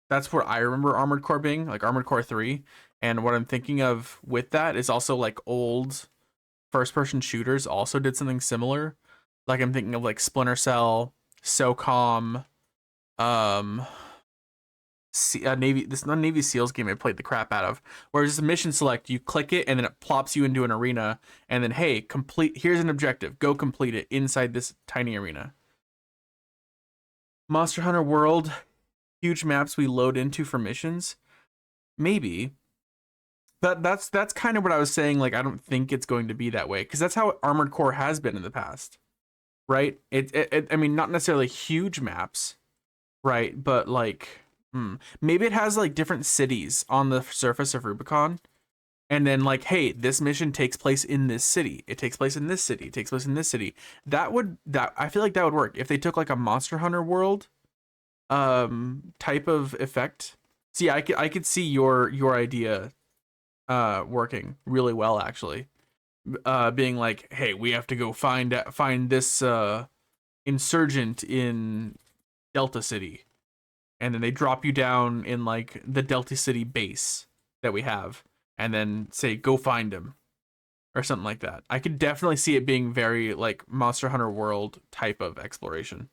that's where I remember Armored Core being, like Armored Core 3. And what I'm thinking of with that is also like old first person shooters also did something similar. Like I'm thinking of like Splinter Cell, SOCOM, um this not Navy SEALs game I played the crap out of. Whereas it's a mission select, you click it and then it plops you into an arena and then hey, here's an objective. Go complete it inside this tiny arena. Monster Hunter World, huge maps we load into for missions. Maybe. But that's kind of what I was saying. Like, I don't think it's going to be that way because that's how Armored Core has been in the past, right? I mean, not necessarily huge maps, right? But like, maybe it has like different cities on the surface of Rubicon, and then like, hey, this mission takes place in this city. It takes place in this city. It takes place in this city. That I feel like that would work if they took like a Monster Hunter World, type of effect. See, I could see your idea working really well actually, being like, hey, we have to go find this insurgent in Delta City, and then they drop you down in like the Delta City base that we have and then say go find him or something like that. I could definitely see it being very like Monster Hunter World type of exploration.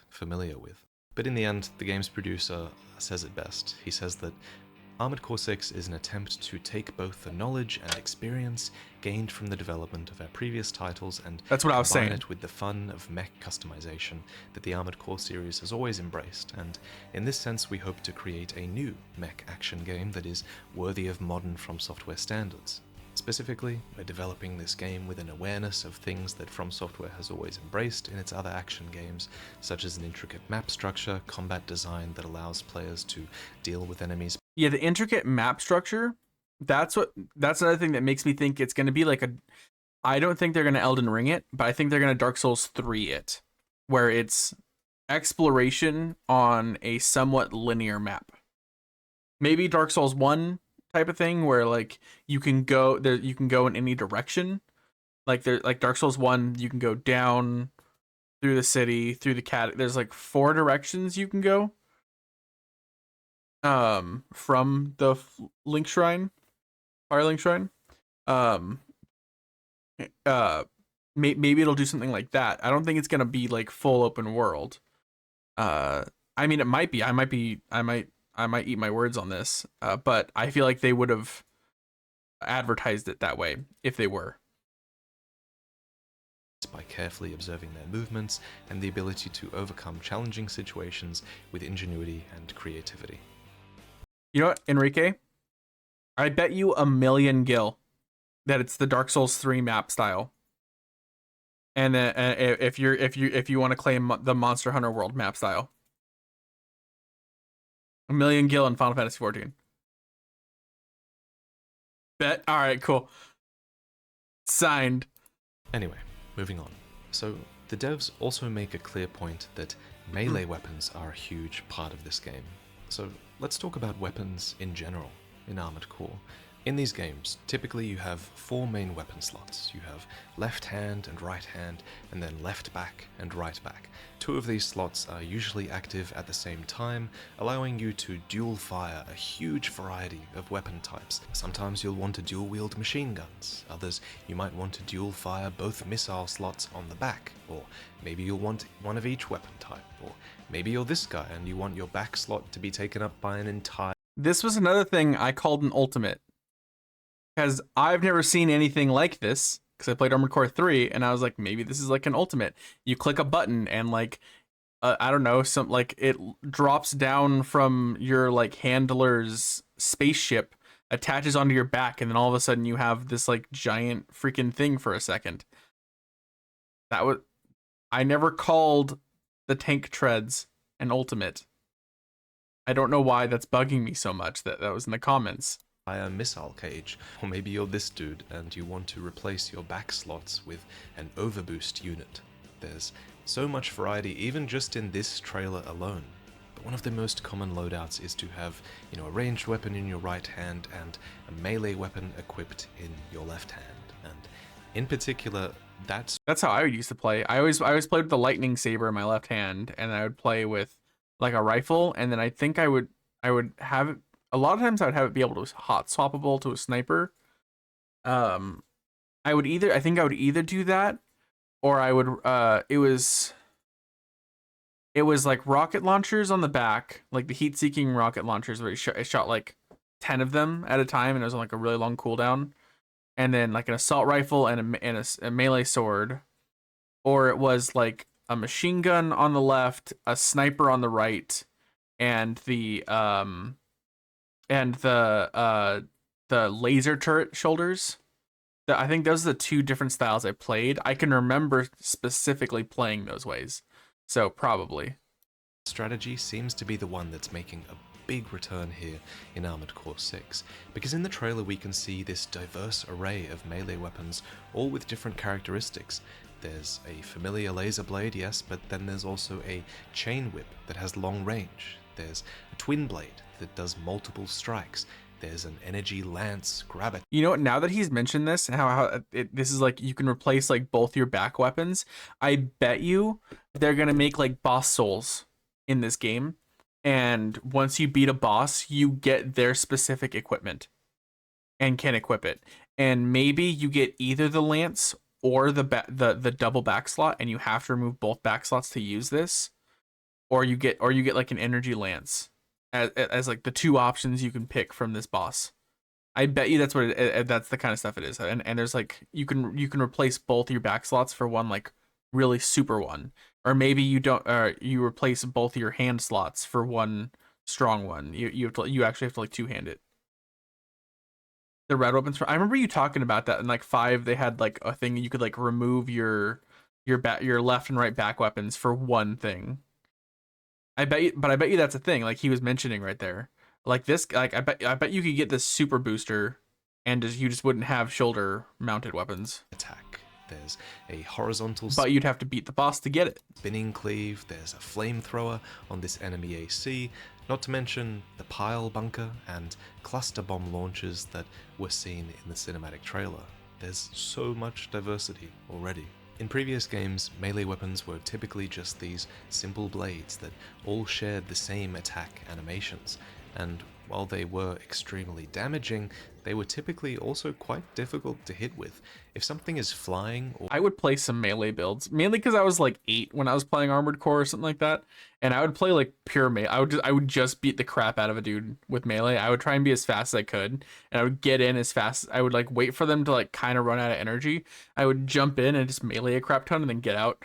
Familiar with. But in the end, the game's producer says it best. He says that Armored Core 6 is an attempt to take both the knowledge and experience gained from the development of our previous titles and that's what I was saying, it with the fun of mech customization that the Armored Core series has always embraced, and in this sense we hope to create a new mech action game that is worthy of modern From Software standards. Specifically, we're developing this game with an awareness of things that From Software has always embraced in its other action games, such as an intricate map structure, combat design that allows players to deal with enemies. Yeah, the intricate map structure, that's another thing that makes me think it's going to be like I don't think they're going to Elden Ring it, but I think they're going to Dark Souls 3 it, where it's exploration on a somewhat linear map. Maybe Dark Souls 1 type of thing where like you can go in any direction. Like Dark Souls 1, you can go down through the city, through the there's like 4 directions you can go. From the Link Shrine, Firelink Shrine. Maybe it'll do something like that. I don't think it's gonna be like full open world. I mean, it might be. I might eat my words on this. But I feel like they would have advertised it that way if they were. By carefully observing their movements and the ability to overcome challenging situations with ingenuity and creativity. You know what, Enrique? I bet you $1,000,000 gil that it's the Dark Souls 3 map style. And then if you want to claim the Monster Hunter World map style. $1,000,000 gil in Final Fantasy 14. Bet. All right, cool. Signed. Anyway, moving on. So the devs also make a clear point that melee weapons are a huge part of this game. So let's talk about weapons in general in Armored Core. In these games, typically you have 4 main weapon slots. You have left hand and right hand, and then left back and right back. 2 of these slots are usually active at the same time, allowing you to dual fire a huge variety of weapon types. Sometimes you'll want to dual wield machine guns, others you might want to dual fire both missile slots on the back, or maybe you'll want one of each weapon type, or maybe you're this guy and you want your back slot to be taken up by an entire... This was another thing I called an ultimate. Because I've never seen anything like this, because I played Armored Core 3, and I was like, maybe this is like an ultimate. You click a button, and like I don't know, some like it drops down from your like handler's spaceship, attaches onto your back, and then all of a sudden you have this like giant freaking thing for a second. That was I never called the tank treads an ultimate. I don't know why that's bugging me so much that was in the comments. A missile cage, or maybe you're this dude and you want to replace your back slots with an overboost unit. There's so much variety even just in this trailer alone. But one of the most common loadouts is to have, you know, a ranged weapon in your right hand and a melee weapon equipped in your left hand. And in particular, that's how I used to play. I always played with the lightning saber in my left hand, and I would play with like a rifle, and then I think I would have it, a lot of times I would have it be able to hot swappable to a sniper. I think I would either do that, or I would it was like rocket launchers on the back, like the heat-seeking rocket launchers where it shot like 10 of them at a time, and it was on like a really long cooldown. And then like an assault rifle and a melee sword, or it was like a machine gun on the left, a sniper on the right, and the laser turret shoulders. I think those are the two different styles I played. I can remember specifically playing those ways, so probably. Strategy seems to be the one that's making a big return here in Armored Core 6, because in the trailer we can see this diverse array of melee weapons, all with different characteristics. There's a familiar laser blade, yes, but then there's also a chain whip that has long range. There's a twin blade that does multiple strikes. There's an energy lance grabber. You know what, now that he's mentioned this, this is like you can replace like both your back weapons, I bet you they're gonna make like boss souls in this game. And once you beat a boss, you get their specific equipment and can equip it. And maybe you get either the lance or the double back slot, and you have to remove both back slots to use this, or you get like an energy lance as like the two options you can pick from this boss. I bet you that's what that's the kind of stuff it is. And there's like you can replace both your back slots for one like really super one. Or maybe you don't. You replace both your hand slots for one strong one. You actually have to like two-hand it. The red weapons. I remember you talking about that in like 5. They had like a thing you could like remove your left and right back weapons for one thing. I bet you that's a thing. Like he was mentioning right there. Like this. Like I bet you could get this super booster, and you just wouldn't have shoulder mounted weapons. Attack. There's a horizontal, but you'd have to beat the boss to get it. Spinning cleave, there's a flamethrower on this enemy AC, not to mention the pile bunker and cluster bomb launchers that were seen in the cinematic trailer. There's so much diversity already. In previous games, melee weapons were typically just these simple blades that all shared the same attack animations, and while they were extremely damaging, they were typically also quite difficult to hit with. If something is flying or... I would play some melee builds, mainly because I was like 8 when I was playing Armored Core or something like that, and I would play like pure melee. I would just beat the crap out of a dude with melee. I would try and be as fast as I could, and I would get in as fast. I would like wait for them to like kind of run out of energy. I would jump in and just melee a crap ton and then get out.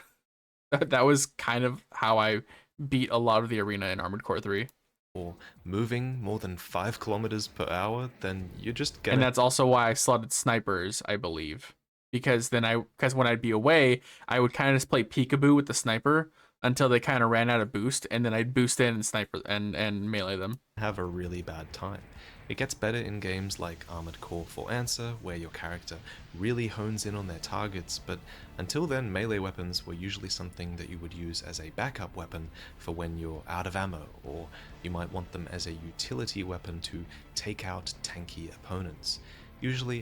That was kind of how I beat a lot of the arena in Armored Core 3. Or moving more than 5 kilometers per hour, then you're just getting... And that's also why I slotted snipers, I believe. Because when I'd be away, I would kind of just play peekaboo with the sniper until they kind of ran out of boost, and then I'd boost in and sniper and melee them. Have a really bad time. It gets better in games like Armored Core for Answer, where your character really hones in on their targets, but until then, melee weapons were usually something that you would use as a backup weapon for when you're out of ammo, or you might want them as a utility weapon to take out tanky opponents. Usually,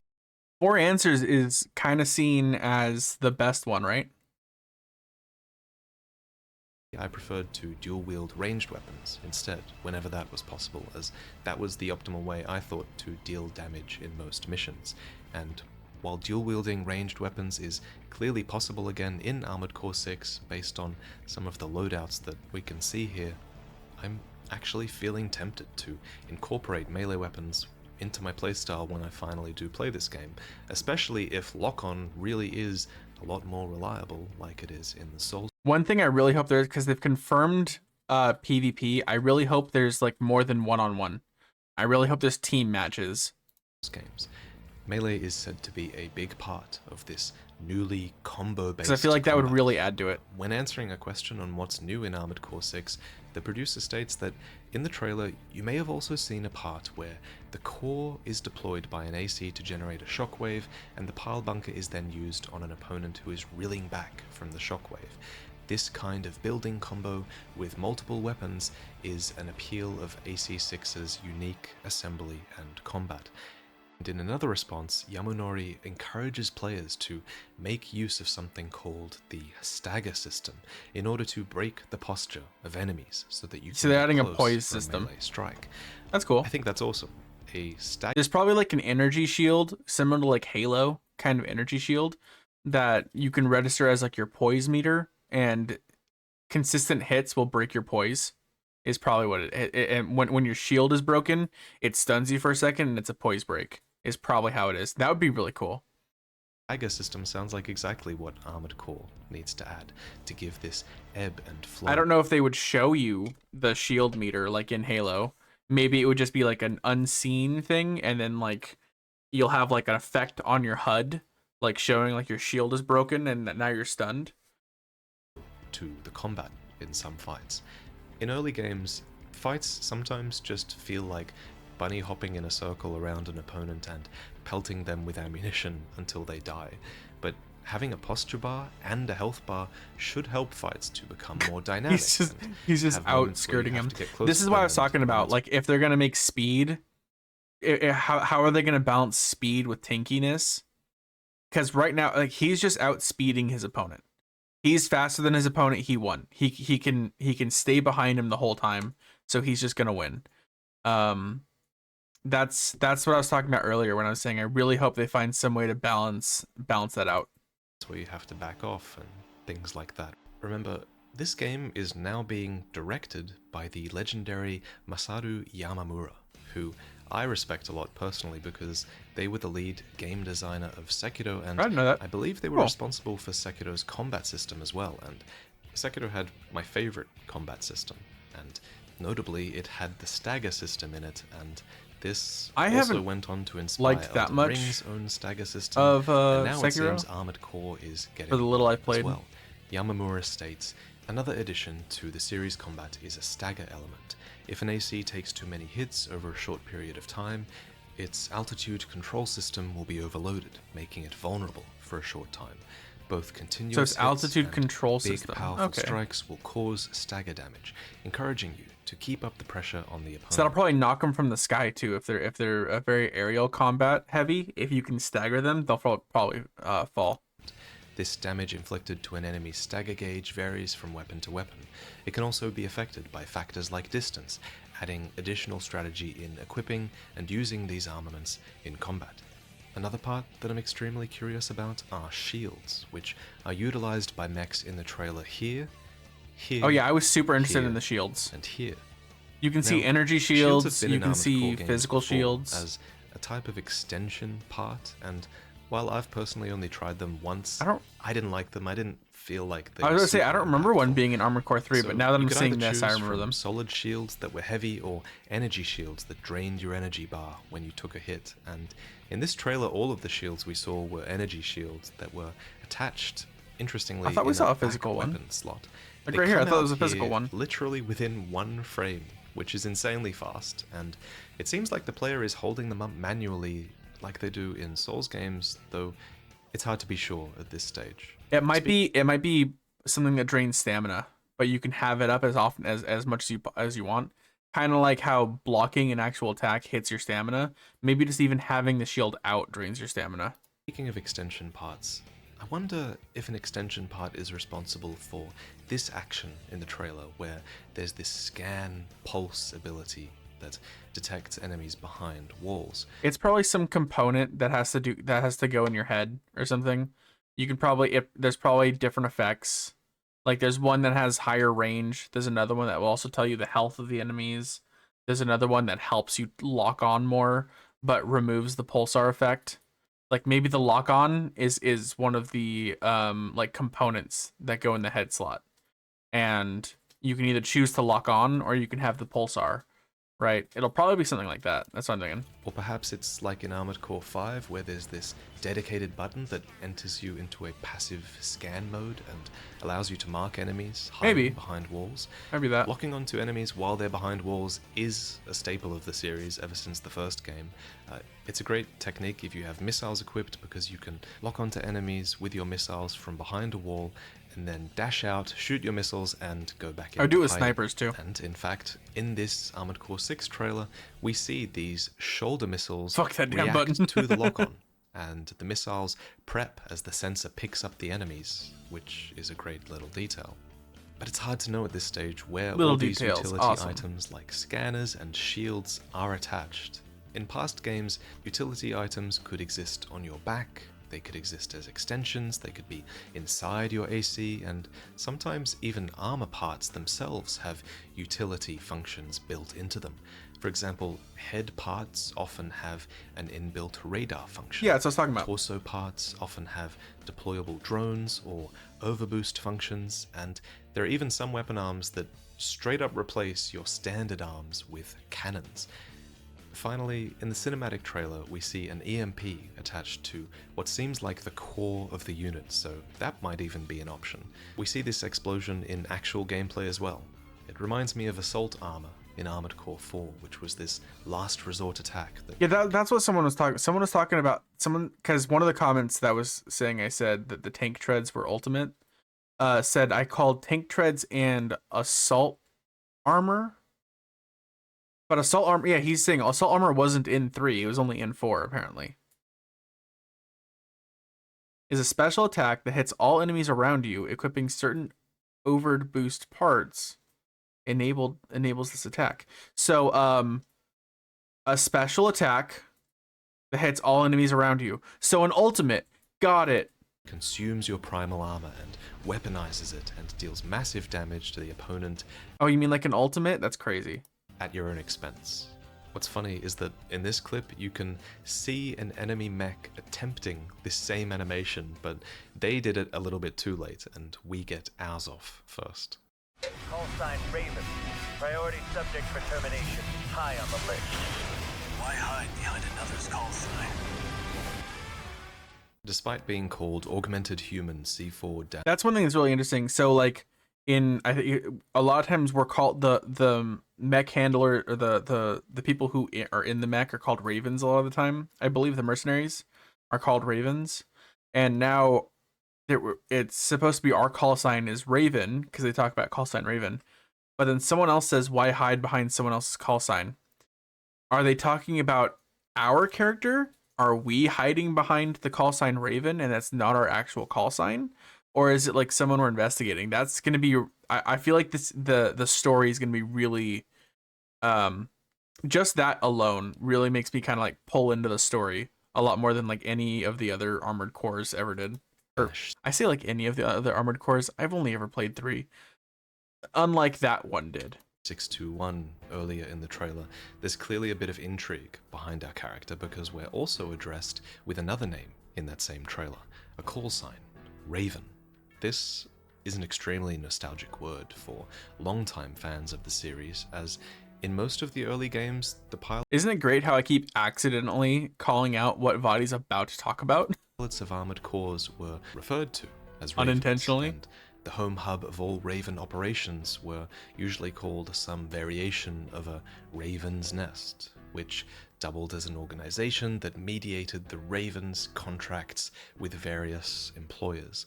For Answers is kind of seen as the best one, right? I preferred to dual-wield ranged weapons instead, whenever that was possible, as that was the optimal way I thought to deal damage in most missions. And while dual-wielding ranged weapons is clearly possible again in Armored Core 6, based on some of the loadouts that we can see here, I'm actually feeling tempted to incorporate melee weapons into my playstyle when I finally do play this game, especially if lock-on really is a lot more reliable like it is in the Souls. One thing I really hope there's, because they've confirmed PvP, I really hope there's like more than one-on-one. I really hope there's team matches. Games. Melee is said to be a big part of this newly combo-based Because I feel like that would combat. really add to it. When answering a question on what's new in Armored Core 6, the producer states that in the trailer you may have also seen a part where the core is deployed by an AC to generate a shockwave, and the pile bunker is then used on an opponent who is reeling back from the shockwave. This kind of building combo with multiple weapons is an appeal of AC6's unique assembly and combat. And in another response, Yamunori encourages players to make use of something called the Stagger system in order to break the posture of enemies so that you So can they're get adding a close poise for a system. melee strike. That's cool. I think that's awesome. A Stagger There's probably like an energy shield, similar to like Halo kind of energy shield, that you can register as like your poise meter, and consistent hits will break your poise. Is probably what and when your shield is broken, it stuns you for a second and it's a poise break. Is probably how it is. That would be really cool. Stagger system sounds like exactly what Armored Core needs to add to give this ebb and flow. I don't know if they would show you the shield meter like in Halo. Maybe it would just be like an unseen thing, and then like you'll have like an effect on your HUD, like showing like your shield is broken and now you're stunned. To the combat in some fights. In early games, fights sometimes just feel like bunny hopping in a circle around an opponent and pelting them with ammunition until they die. But having a posture bar and a health bar should help fights to become more dynamic. he's just have out moments where you skirting have him. to get close This to is what I them was and talking about. moments- Like if they're gonna make speed, how are they gonna balance speed with tankiness? Because right now, like he's just outspeeding his opponent. He's faster than his opponent. He won. He can stay behind him the whole time, so he's just gonna win. That's what I was talking about earlier when I was saying I really hope they find some way to balance that out. where you have to back off and things like that. Remember, this game is now being directed by the legendary Masaru Yamamura, who I respect a lot personally because they were the lead game designer of Sekiro, and I didn't know that. I believe they were Cool. responsible for Sekiro's combat system as well. And Sekiro had my favorite combat system, and notably it had the Stagger system in it, and this I also haven't went on to inspire liked that Elden much Ring's own Stagger system, of and now it Sekiro seems Armored Core is getting for the little I as played. well. Yamamura states, another addition to the series combat is a stagger element. If an AC takes too many hits over a short period of time, its altitude control system will be overloaded, making it vulnerable for a short time. Both continuous So it's hits altitude and control big, system. powerful Okay. strikes will cause stagger damage, encouraging you to keep up the pressure on the opponent. So that'll probably knock them from the sky too. If they're a very aerial combat heavy, if you can stagger them, they'll probably fall. This damage inflicted to an enemy's stagger gauge varies from weapon to weapon. It can also be affected by factors like distance, adding additional strategy in equipping and using these armaments in combat. Another part that I'm extremely curious about are shields, which are utilized by mechs in the trailer here, Oh yeah, I was super interested here, in the shields. and here. You can see Now, energy have shields, been you in can Armored see Core games physical before shields. as a type of extension part, and while I've personally only tried them once, I didn't like them. I didn't feel like they I was were gonna say I super don't remember one impactful. being in Armored Core 3, So but now that you I'm could seeing either this, I choose remember from them. solid shields that were heavy or energy shields that drained your energy bar when you took a hit. And in this trailer, all of the shields we saw were energy shields that were attached, interestingly, I thought we in saw a back physical one. weapon slot. Like They right here, I come thought it out was a physical here one. literally within one frame, which is insanely fast. And it seems like the player is holding them up manually, like they do in Souls games, though it's hard to be sure at this stage. It might be something that drains stamina, but you can have it up as often as much as you want. Kind of like how blocking an actual attack hits your stamina. Maybe just even having the shield out drains your stamina. Speaking of extension parts, I wonder if an extension part is responsible for this action in the trailer where there's this scan pulse ability that detects enemies behind walls. It's probably some component that has to go in your head or something. You can probably there's probably different effects. Like there's one that has higher range. There's another one that will also tell you the health of the enemies. There's another one that helps you lock on more but removes the pulsar effect. Like maybe the lock on is one of the like components that go in the head slot. and you can either choose to lock on or you can have the pulsar, right? It'll probably be something like that. That's what I'm thinking. Or perhaps it's like in Armored Core V, where there's this dedicated button that enters you into a passive scan mode and allows you to mark enemies hiding behind walls. Maybe that. Locking onto enemies while they're behind walls is a staple of the series ever since the first game. It's a great technique if you have missiles equipped, because you can lock onto enemies with your missiles from behind a wall and then dash out, shoot your missiles, and go back in. I would do it with snipers too. And in fact, in this Armored Core 6 trailer, we see these shoulder missiles Fuck that damn react button. to the lock-on, and the missiles prep as the sensor picks up the enemies, which is a great little detail. But it's hard to know at this stage where Little all these details, utility awesome. items like scanners and shields are attached. In past games, utility items could exist on your back, they could exist as extensions, they could be inside your AC, and sometimes even armor parts themselves have utility functions built into them. For example, head parts often have an inbuilt radar function. Yeah, that's what I was talking about. Torso parts often have deployable drones or overboost functions, and there are even some weapon arms that straight up replace your standard arms with cannons. Finally, in the cinematic trailer, we see an EMP attached to what seems like the core of the unit, so that might even be an option. We see this explosion in actual gameplay as well. It reminds me of assault armor in Armored Core 4, which was this last resort attack. That's what someone was talking. Someone was talking about because one of the comments that was saying I said that the tank treads were ultimate. Said I called tank treads and assault armor. But assault armor, yeah, he's saying assault armor wasn't in 3, it was only in 4, apparently. Is a special attack that hits all enemies around you, equipping certain overboost parts. Enables this attack. So, a special attack that hits all enemies around you. So an ultimate, got it. Consumes your primal armor and weaponizes it and deals massive damage to the opponent. Oh, you mean like an ultimate? That's crazy. At your own expense. What's funny is that in this clip you can see an enemy mech attempting this same animation, but they did it a little bit too late, and we get ours off first. Call sign Raven. Priority subject for termination. High on the list. Why hide behind another's call sign? Despite being called Augmented Human C4 That's one thing that's really interesting. So like I think a lot of times we're called the mech handler, or the people who are in the mech are called Ravens a lot of the time. I believe the mercenaries are called Ravens, and now it's supposed to be our call sign is Raven because they talk about call sign Raven, but then someone else says why hide behind someone else's call sign? Are they talking about our character? Are we hiding behind the call sign Raven and that's not our actual call sign? Or is it like someone we're investigating? That's going to be, I feel like the story is going to be really, just that alone really makes me kind of like pull into the story a lot more than like any of the other Armored Cores ever did. Or I say like any of the other Armored Cores, I've only ever played 3. Unlike that one did. 621 earlier in the trailer, there's clearly a bit of intrigue behind our character because we're also addressed with another name in that same trailer, a call sign, Raven. This is an extremely nostalgic word for longtime fans of the series, as in most of the early games, the pilots Isn't it great how I keep accidentally calling out what Vadi's about to talk about? of Armored Cores were referred to as Ravens, Unintentionally? and the home hub of all Raven operations were usually called some variation of a Raven's Nest, which doubled as an organization that mediated the Ravens' contracts with various employers.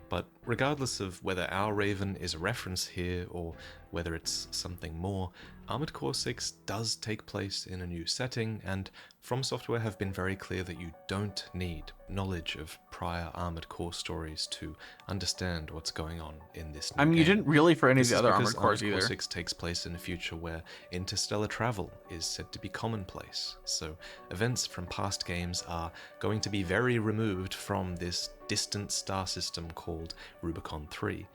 But regardless of whether our Raven is a reference here or whether it's something more, Armored Core 6 does take place in a new setting, and From Software have been very clear that you don't need knowledge of prior Armored Core stories to understand what's going on in this new I mean, you game. didn't really for any This of the is other because Armored Cores Armored Core either. 6 takes place in a future where interstellar travel is said to be commonplace, so events from past games are going to be very removed from this distant star system called Rubicon 3.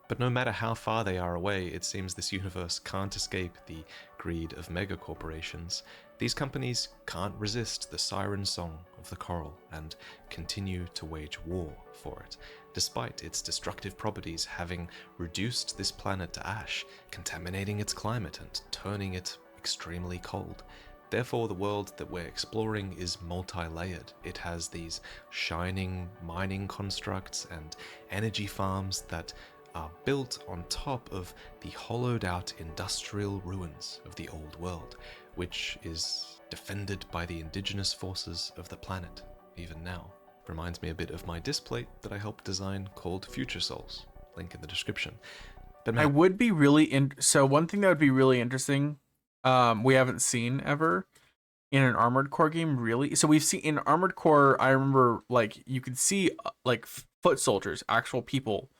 But no matter how far they are away, it seems this universe can't escape the greed of megacorporations. These companies can't resist the siren song of the coral and continue to wage war for it. despite its destructive properties having reduced this planet to ash, contaminating its climate and turning it extremely cold. Therefore, the world that we're exploring is multi-layered. It has these shining mining constructs and energy farms that are built on top of the hollowed-out industrial ruins of the old world, which is defended by the indigenous forces of the planet, even now. Reminds me a bit of my displate that I helped design called Future Souls. Link in the description. But I would be really so one thing that would be really interesting, we haven't seen ever in an Armored Core game, really. So we've seen in Armored Core, I remember like you could see like foot soldiers, actual people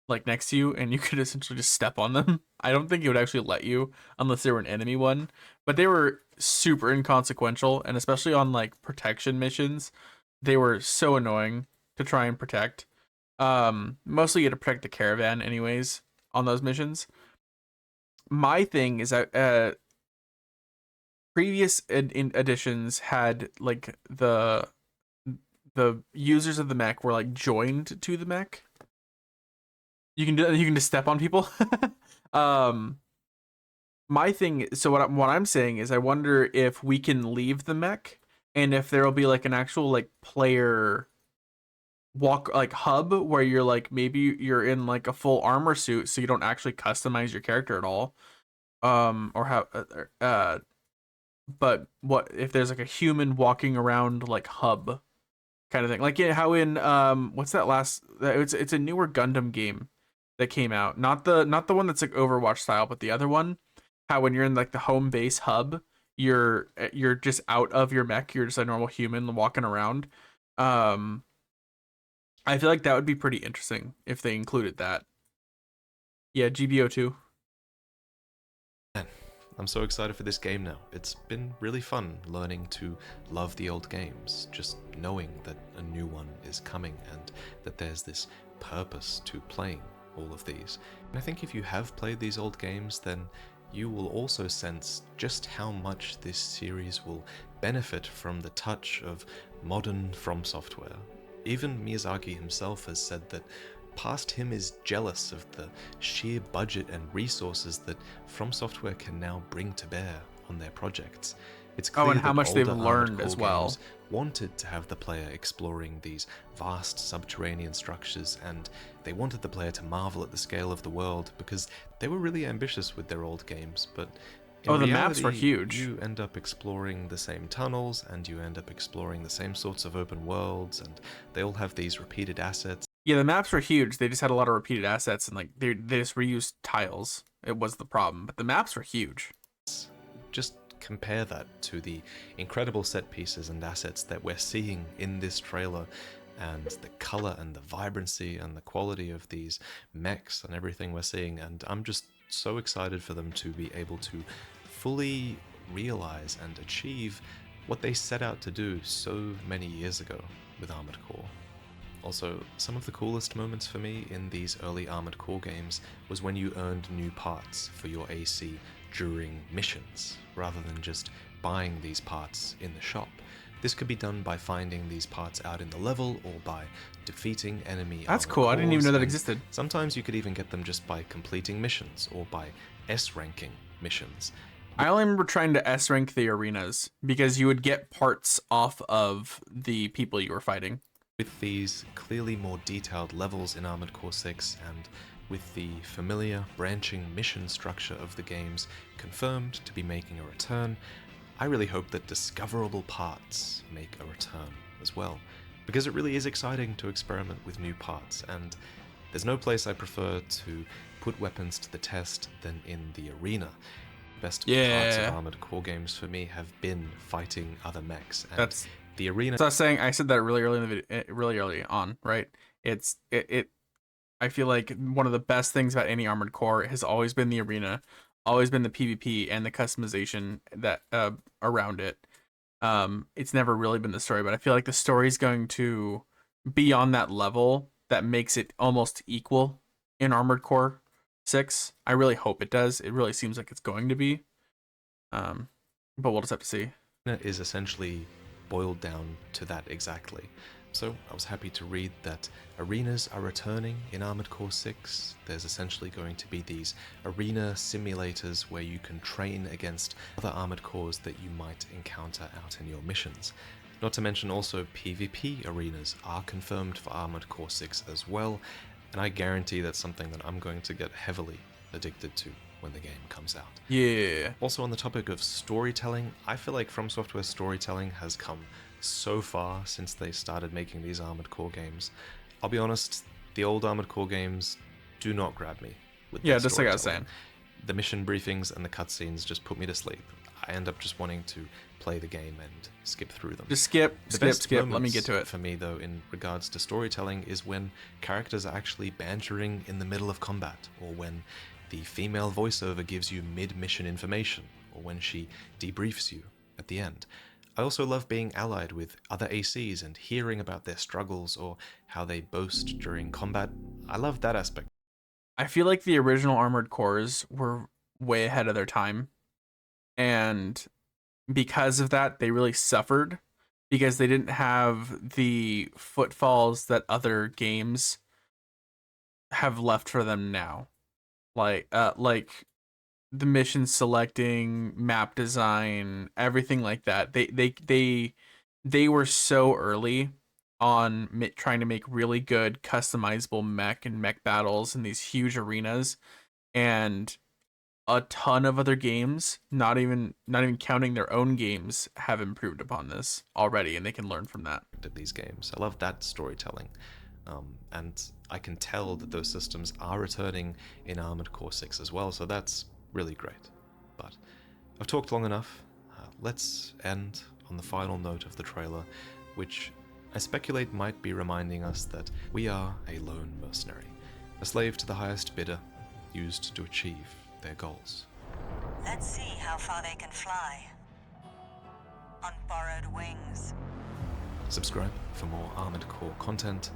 like next to you, and you could essentially just step on them. I don't think it would actually let you unless they were an enemy one, but they were super inconsequential, and especially on like protection missions, they were so annoying to try and protect. Mostly you had to protect the caravan anyways on those missions. My thing is that previous editions had like the users of the mech were like joined to the mech. You can just step on people. My thing, so what I'm saying is I wonder if we can leave the mech and if there'll be like an actual like player walk like hub where you're like maybe you're in like a full armor suit so you don't actually customize your character at all. Or how but what if there's like a human walking around like hub kind of thing, like how in what's that last, it's a newer Gundam game that came out, not the one that's like Overwatch style, but the other one, how when you're in like the home base hub, you're just out of your mech, you're just a normal human walking around. I feel like that would be pretty interesting if they included that. Yeah, GBO2. I'm so excited for this game now. It's been really fun learning to love the old games, just knowing that a new one is coming and that there's this purpose to playing all of these. And I think if you have played these old games, then you will also sense just how much this series will benefit from the touch of modern From Software. Even Miyazaki himself has said that past him is jealous of the sheer budget and resources that From Software can now bring to bear on their projects. It's clear and how that much they've older learned Armored Core as well. games wanted to have the player exploring these vast subterranean structures, and they wanted the player to marvel at the scale of the world because they were really ambitious with their old games, but in the maps were reality, huge. You end up exploring the same tunnels, and you end up exploring the same sorts of open worlds, and they all have these repeated assets. Yeah, the maps were huge. They just had a lot of repeated assets, and like they just reused tiles. It was the problem, but the maps were huge. Just compare that to the incredible set pieces and assets that we're seeing in this trailer, and the color and the vibrancy and the quality of these mechs and everything we're seeing, and I'm just so excited for them to be able to fully realize and achieve what they set out to do so many years ago with Armored Core. Also, some of the coolest moments for me in these early Armored Core games was when you earned new parts for your AC during missions, rather than just buying these parts in the shop. This could be done by finding these parts out in the level or by defeating enemy That's armored cool. I didn't even know that cores, and existed. Sometimes you could even get them just by completing missions or by S-ranking missions. I only remember trying to S rank the arenas because you would get parts off of the people you were fighting. With these clearly more detailed levels in Armored Core 6 and with the familiar branching mission structure of the games confirmed to be making a return, I really hope that discoverable parts make a return as well, because it really is exciting to experiment with new parts, and there's no place I prefer to put weapons to the test than in the arena. Best parts of Armored Core games for me have been fighting other mechs, and That's the arena. So I said that really early in the video, really early on, right? I feel like one of the best things about any Armored Core has always been the arena, always been the PvP and the customization that around it. It's never really been the story, but I feel like the story is going to be on that level that makes it almost equal in Armored Core 6. I really hope it does. It really seems like it's going to be. But we'll just have to see. Is essentially boiled down to that exactly. So I was happy to read that arenas are returning in Armored Core 6. There's essentially going to be these arena simulators where you can train against other Armored Cores that you might encounter out in your missions. Not to mention also PvP arenas are confirmed for Armored Core 6 as well, and I guarantee that's something that I'm going to get heavily addicted to when the game comes out. Yeah. Also on the topic of storytelling, I feel like From Software's storytelling has come so far since they started making these Armored Core games. I'll be honest, the old Armored Core games do not grab me with their Just like I was storytelling. saying. The mission briefings and the cutscenes just put me to sleep. I end up just wanting to play the game and skip through them. Just skip. The best Let me moments get to it. for me, though, in regards to storytelling, is when characters are actually bantering in the middle of combat, or when the female voiceover gives you mid-mission information, or when she debriefs you at the end. I also love being allied with other ACs and hearing about their struggles or how they boast during combat. I love that aspect. I feel like the original Armored Cores were way ahead of their time. And because of that, they really suffered because they didn't have the footfalls that other games have left for them now. Like the mission selecting, map design, everything like that. They were so early on trying to make really good customizable mech battles in these huge arenas, and a ton of other games, not even counting their own games, have improved upon this already, and they can learn from that. Of these games, I love that storytelling, and I can tell that those systems are returning in Armored Core 6 as well. So that's really great. But I've talked long enough. Let's end on the final note of the trailer, which I speculate might be reminding us that we are a lone mercenary, a slave to the highest bidder, used to achieve their goals. Let's see how far they can fly. On borrowed wings. Subscribe for more Armored Core content,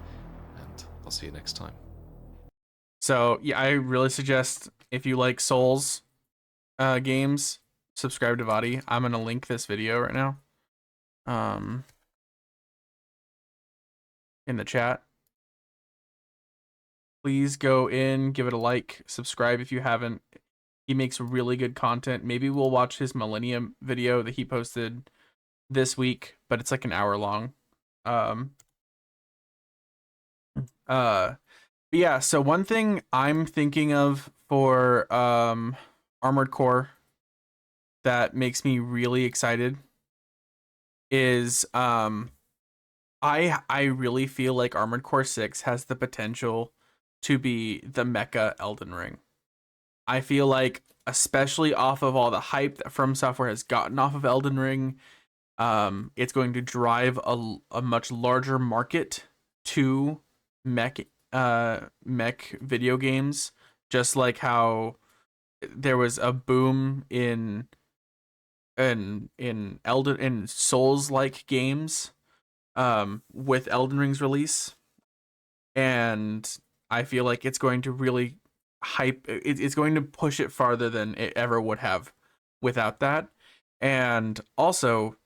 and I'll see you next time. So yeah, I really suggest, if you like Souls games, subscribe to Vadi. I'm gonna link this video right now in the chat. Please go in, give it a like, subscribe if you haven't. He makes really good content. Maybe we'll watch his Millennium video that he posted this week, but it's like an hour long. But yeah, so one thing I'm thinking of for Armored Core that makes me really excited is I really feel like Armored Core 6 has the potential to be the mecha Elden Ring. I feel like, especially off of all the hype that From Software has gotten off of Elden Ring, it's going to drive a much larger market to mech video games, just like how there was a boom in Souls like games with Elden Ring's release. And I feel like it's going to really it's going to push it farther than it ever would have without that. And also,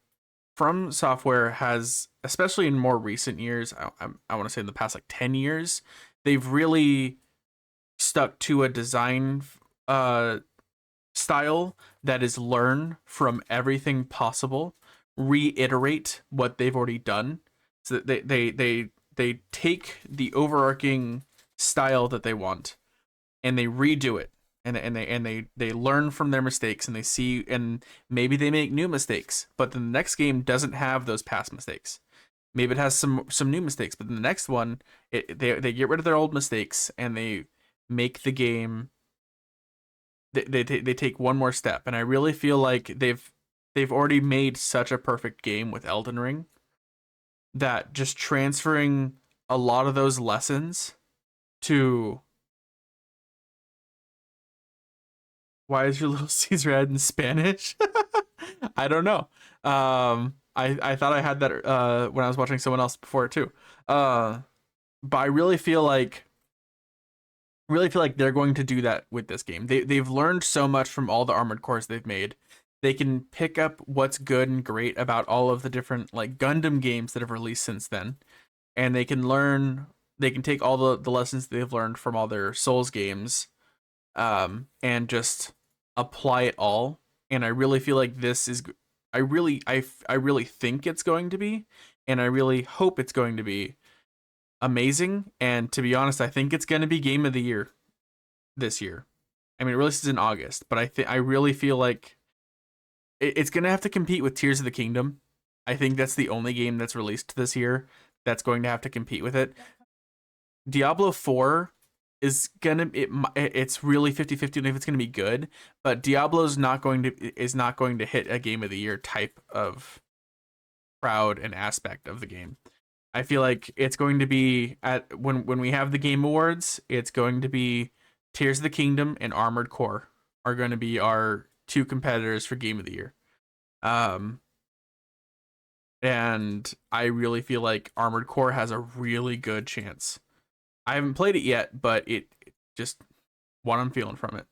From Software has, especially in more recent years, I want to say in the past like 10 years, they've really stuck to a design style that is learn from everything possible, reiterate what they've already done. So that they take the overarching style that they want and they redo it, and they learn from their mistakes, and they see, and maybe they make new mistakes, but then the next game doesn't have those past mistakes. Maybe it has some new mistakes, but then the next one, they get rid of their old mistakes and they make the game. They take one more step, and I really feel like they've already made such a perfect game with Elden Ring that just transferring a lot of those lessons to. Why is your Little Caesar ad in Spanish? I don't know. I thought I had that when I was watching someone else before too. But I really feel like they're going to do that with this game. They've learned so much from all the Armored Cores they've made. They can pick up what's good and great about all of the different like Gundam games that have released since then, and they can take all the lessons they've learned from all their Souls games, and just apply it all. And I really feel like this is, I really think it's going to be, and I really hope it's going to be amazing. And to be honest, I think it's going to be game of the year this year. I mean, it releases in August, but I really feel like it's going to have to compete with Tears of the Kingdom. I think that's the only game that's released this year that's going to have to compete with it. Diablo 4 is it's really 50-50 on if it's going to be good, but Diablo's not going to hit a game of the year type of crowd and aspect of the game. I feel like it's going to be when we have the Game Awards, it's going to be Tears of the Kingdom and Armored Core are going to be our two competitors for game of the year. And I really feel like Armored Core has a really good chance. I haven't played it yet, but it just what I'm feeling from it.